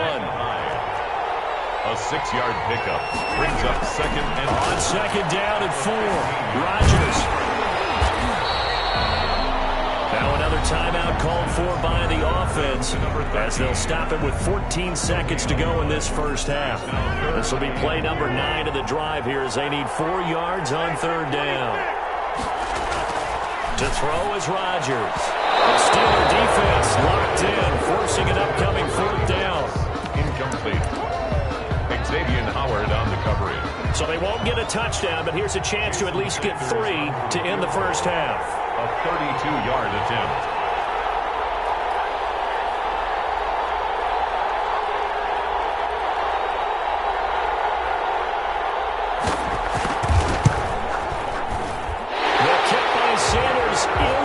6-yard pickup brings up second and on second down and 4. Rodgers. Now another timeout called for by the offense, as they'll stop it with 14 seconds to go in this first half. This will be play number 9 of the drive here, as they need 4 yards on third down. To throw is Rodgers. The Steeler defense locked in, forcing an upcoming fourth down. Incomplete. Xavier Howard on the coverage. So they won't get a touchdown, but here's a chance to at least get 3 to end the first half. A 32-yard attempt.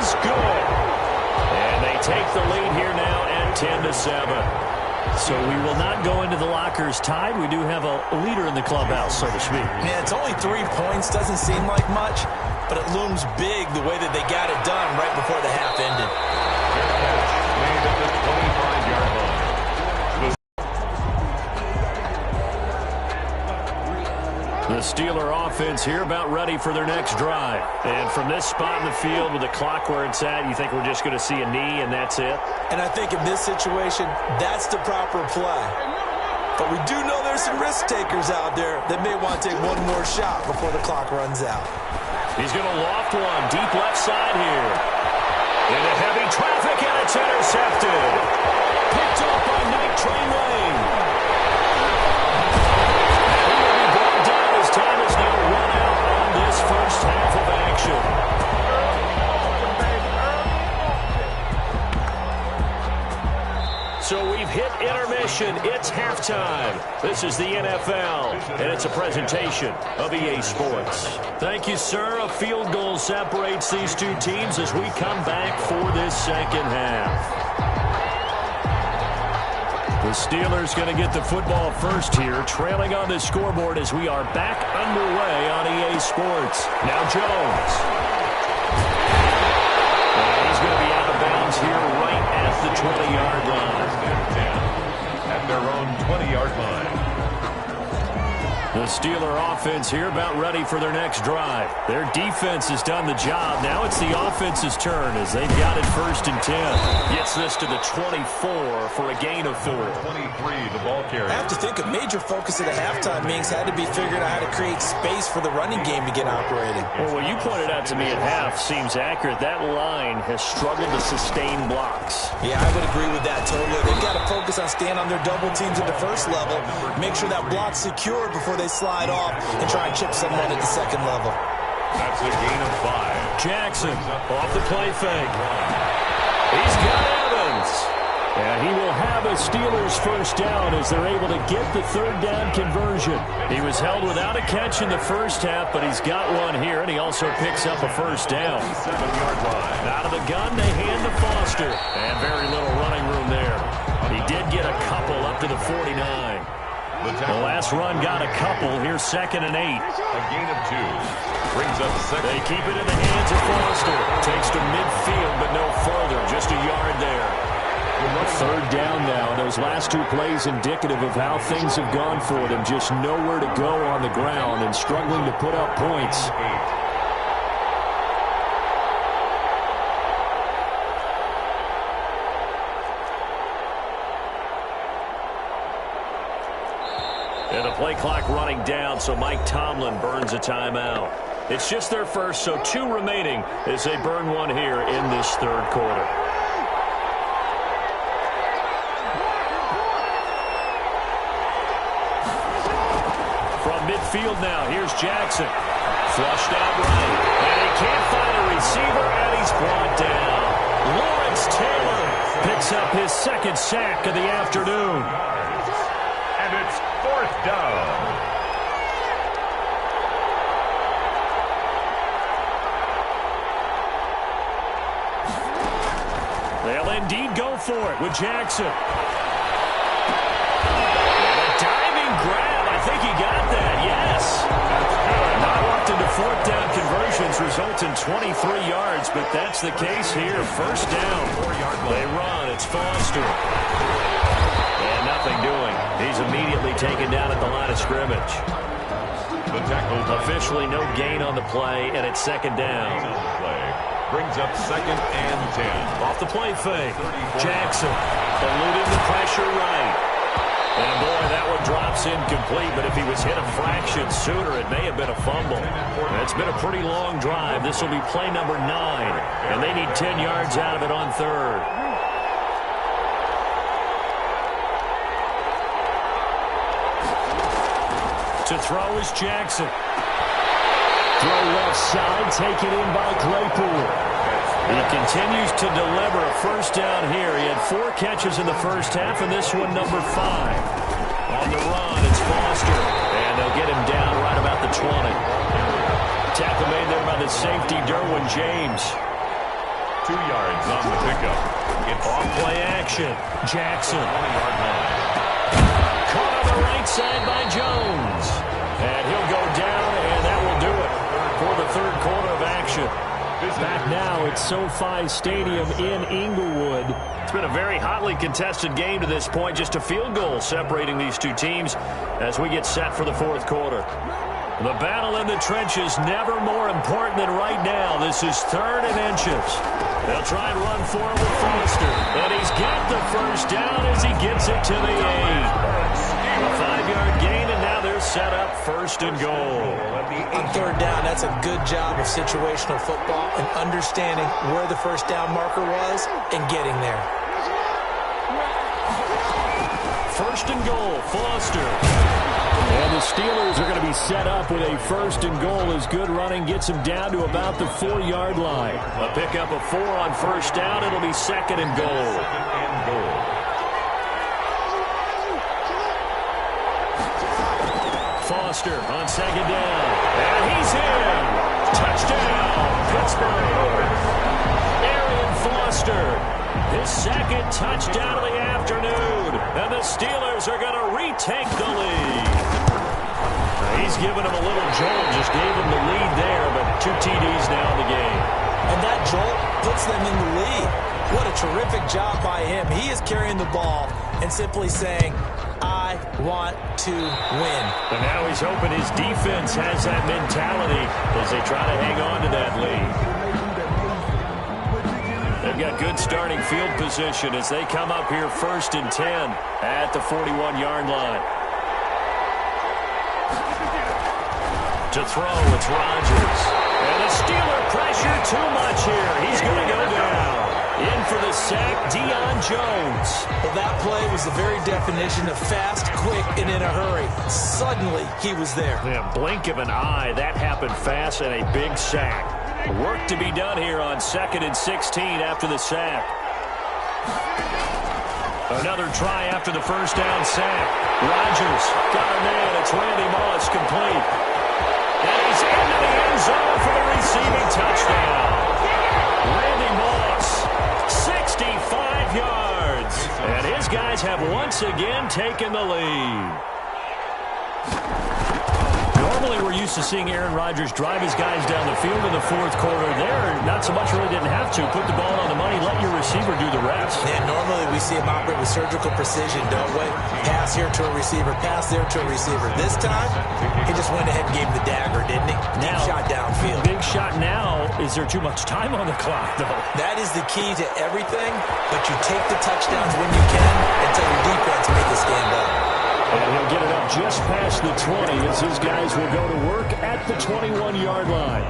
Is good. And they take the lead here now at 10-7. So we will not go into the lockers tied. We do have a leader in the clubhouse, so to speak. Yeah, it's only 3 points. Doesn't seem like much, but it looms big the way that they got it done right before the half ended. Made at the 25-yard line. The Steeler offense here about ready for their next drive. And from this spot in the field with the clock where it's at, you think we're just going to see a knee and that's it? And I think in this situation, that's the proper play. But we do know there's some risk takers out there that may want to take one more shot before the clock runs out. He's going to loft one deep left side here. Into heavy traffic, and it's intercepted. Picked up by Night Train Lane. Time is now run out on this first half of action. So we've hit intermission. It's halftime. This is the NFL, and it's a presentation of EA Sports. Thank you, sir. A field goal separates these two teams as we come back for this second half. The Steelers going to get the football first here, trailing on the scoreboard as we are back underway on EA Sports. Now Jones. And he's going to be out of bounds here right at the 20-yard line. At their own 20-yard line. The Steeler offense here about ready for their next drive. Their defense has done the job. Now it's the offense's turn as they've got it first and 10. Gets this to the 24 for a gain of 4. 23, the ball carrier. I have to think a major focus of the halftime meetings had to be figuring out how to create space for the running game to get operating. Well, what you pointed out to me at half seems accurate. That line has struggled to sustain blocks. Yeah, I would agree with that totally. They've got to focus on staying on their double teams at the first level, make sure that block's secured before they slide off and try and chip someone at the second level. That's a gain of 5. Jackson off the play fake. He's got Evans. And he will have a Steelers first down as they're able to get the third down conversion. He was held without a catch in the first half, but he's got one here, and he also picks up a first down. 7-yard line. Out of the gun, they hand to Foster. And very little running room there. He did get a couple up to the 49. The last run got a couple. Here's second and 8. A gain of 2. Brings up second. They keep it in the hands of Foster. Takes to midfield, but no further. Just a yard there. Third down now. Those last two plays indicative of how things have gone for them. Just nowhere to go on the ground and struggling to put up points. And the play clock running down, so Mike Tomlin burns a timeout. It's just their first, so 2 remaining as they burn one here in this third quarter. From midfield now, here's Jackson. Flushed out right, and he can't find a receiver, and he's brought down. Lawrence Taylor picks up his second sack of the afternoon. And it's 4th down. They'll indeed go for it with Jackson. And a diving grab. I think he got that, yes. Not often do 4th down conversions result in 23 yards, but that's the case here. First down. They run. It's Foster. And nothing doing. He's immediately taken down at the line of scrimmage. The tackle officially no gain on the play, and it's second down. Brings up 2nd and 10. Off the play fake. Jackson eluding the pressure right. And boy, that one drops incomplete, but if he was hit a fraction sooner, it may have been a fumble. It's been a pretty long drive. This will be play number 9, and they need 10 yards out of it on third. To throw is Jackson. Throw left side, taken in by Claypool. He continues to deliver a first down here. He had 4 catches in the first half, and this one number 5. On the run, it's Foster. And they'll get him down right about the 20. Tackle made there by the safety, Derwin James. 2 yards on the pickup. It's off play action. Jackson. 20-yard line. Caught on the right side by Jones. And he'll go down, and that will do it for the third quarter of action. Back now at SoFi Stadium in Inglewood. It's been a very hotly contested game to this point. Just a field goal separating these two teams as we get set for the fourth quarter. The battle in the trenches never more important than right now. This is 3rd and inches. They'll try and run for it with Foster. And he's got the first down as he gets it to the 8. A 5-yard gain, and now they're set up 1st and goal. On 3rd down, that's a good job of situational football and understanding where the first down marker was and getting there. 1st and goal, Foster. And the Steelers are going to be set up with a 1st and goal as good running gets them down to about the 4-yard line. A pickup of 4 on 1st down. It'll be 2nd and goal. Foster on 2nd down. And he's in. Touchdown, Pittsburgh. Arian Foster, his 2nd touchdown of the afternoon. And the Steelers are going to retake the lead. He's given him a little jolt, just gave him the lead there, but 2 TDs now in the game. And that jolt puts them in the lead. What a terrific job by him. He is carrying the ball and simply saying, I want to win. And now he's hoping his defense has that mentality as they try to hang on to that lead. They've got good starting field position as they come up here 1st and 10 at the 41-yard line. To throw, it's Rodgers. And the Steeler pressure too much here. He's going to go down. In for the sack, Deion Jones. Well, that play was the very definition of fast, quick, and in a hurry. Suddenly, he was there. Yeah, blink of an eye, that happened fast, and a big sack. Work to be done here on 2nd and 16 after the sack. Another try after the first down sack. Rodgers got a man. It's Randy Moss complete. And he's into the end zone for the receiving touchdown. Randy Moss, 65 yards. And his guys have once again taken the lead. Normally we're used used to seeing Aaron Rodgers drive his guys down the field in the fourth quarter. There, not so much really didn't have to. Put the ball on the money, let your receiver do the rest. And normally we see him operate with surgical precision, don't we? Pass here to a receiver, pass there to a receiver. This time, he just went ahead and gave him the dagger, didn't he? Deep shot downfield. Big shot now. Is there too much time on the clock, though? That is the key to everything, but you take the touchdowns when you can and tell your defense to make it stand up. And he'll get it up just past the 20 as his guys will go to work at the 21-yard line.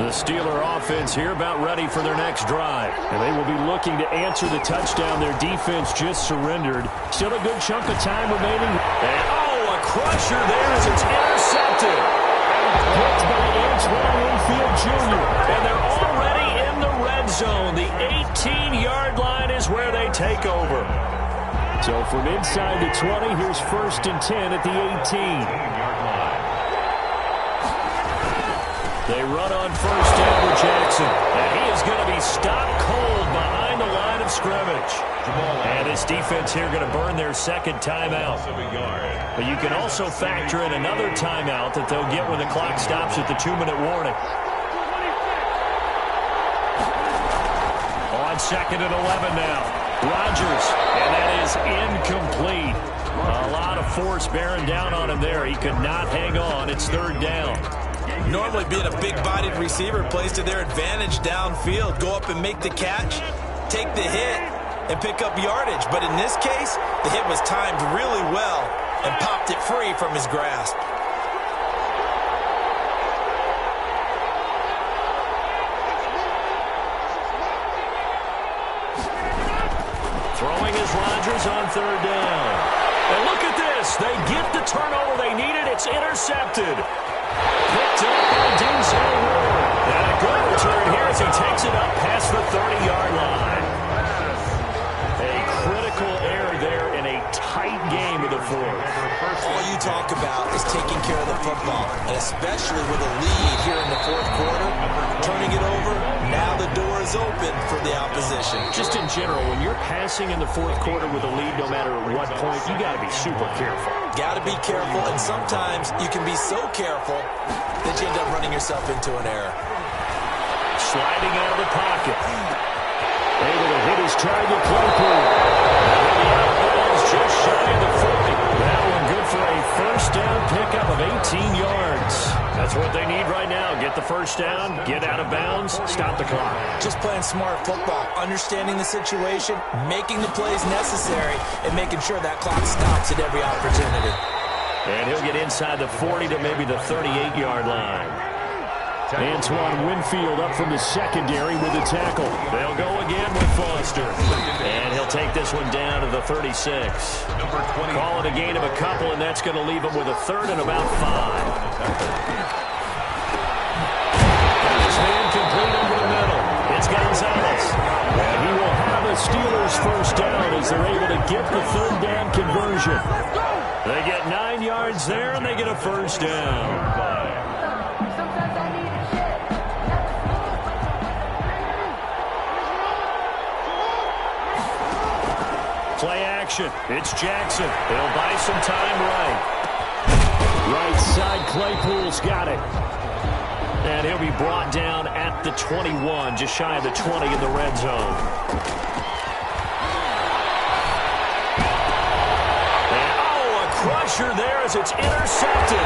The Steeler offense here about ready for their next drive. And they will be looking to answer the touchdown their defense just surrendered. Still a good chunk of time remaining. And, a crusher there as it's intercepted. Picked by Antoine Winfield Jr. And they're already in the red zone. The 18-yard line is where they take over. So from inside the 20, here's 1st and 10 at the 18. They run on 1st down with Jackson. And he is going to be stopped cold behind the line of scrimmage. And this defense here going to burn their second timeout. But you can also factor in another timeout that they'll get when the clock stops at the 2-minute warning. On 2nd and 11 now. Rodgers, and that is incomplete. A lot of force bearing down on him there. He could not hang on. It's 3rd down. Normally being a big-bodied receiver plays to their advantage downfield. Go up and make the catch, take the hit, and pick up yardage. But in this case, the hit was timed really well and popped it free from his grasp. Throwing is Rodgers on 3rd down. And look at this. They get the turnover they needed. It's intercepted. Picked up by Denzel Ward. And a good return here as he takes it up past the 30-yard line. A critical error there in a tight game of the fourth. All you talk about is taking care of the football, and especially with a lead here in the fourth quarter, turning it over, now the door is open for the opposition. Just in general, when you're passing in the fourth quarter with a lead, no matter at what point, you got to be super careful. Got to be careful, and sometimes you can be so careful that you end up running yourself into an error. Sliding out of the pocket. Able to hit his target, Claypool. And the outball's just shy of the 40. That one good for a 1st down pickup of 18 yards. That's what they need right now. Get the 1st down, get out of bounds, stop the clock. Just playing smart football, understanding the situation, making the plays necessary, and making sure that clock stops at every opportunity. And he'll get inside the 40 to maybe the 38-yard line. Antoine Winfield up from the secondary with the tackle. They'll go again with Foster. And he'll take this one down to the 36. Call it a gain of a couple, and that's going to leave him with a 3rd and about 5. His man complete over the middle. It's Gonzalez. And he will have a Steelers 1st down as they're able to get the 3rd down conversion. They get 9 yards there, and they get a 1st down. Play action. It's Jackson. He'll buy some time right. Right side, Claypool's got it. And he'll be brought down at the 21, just shy of the 20 in the red zone. And, a crusher there as it's intercepted.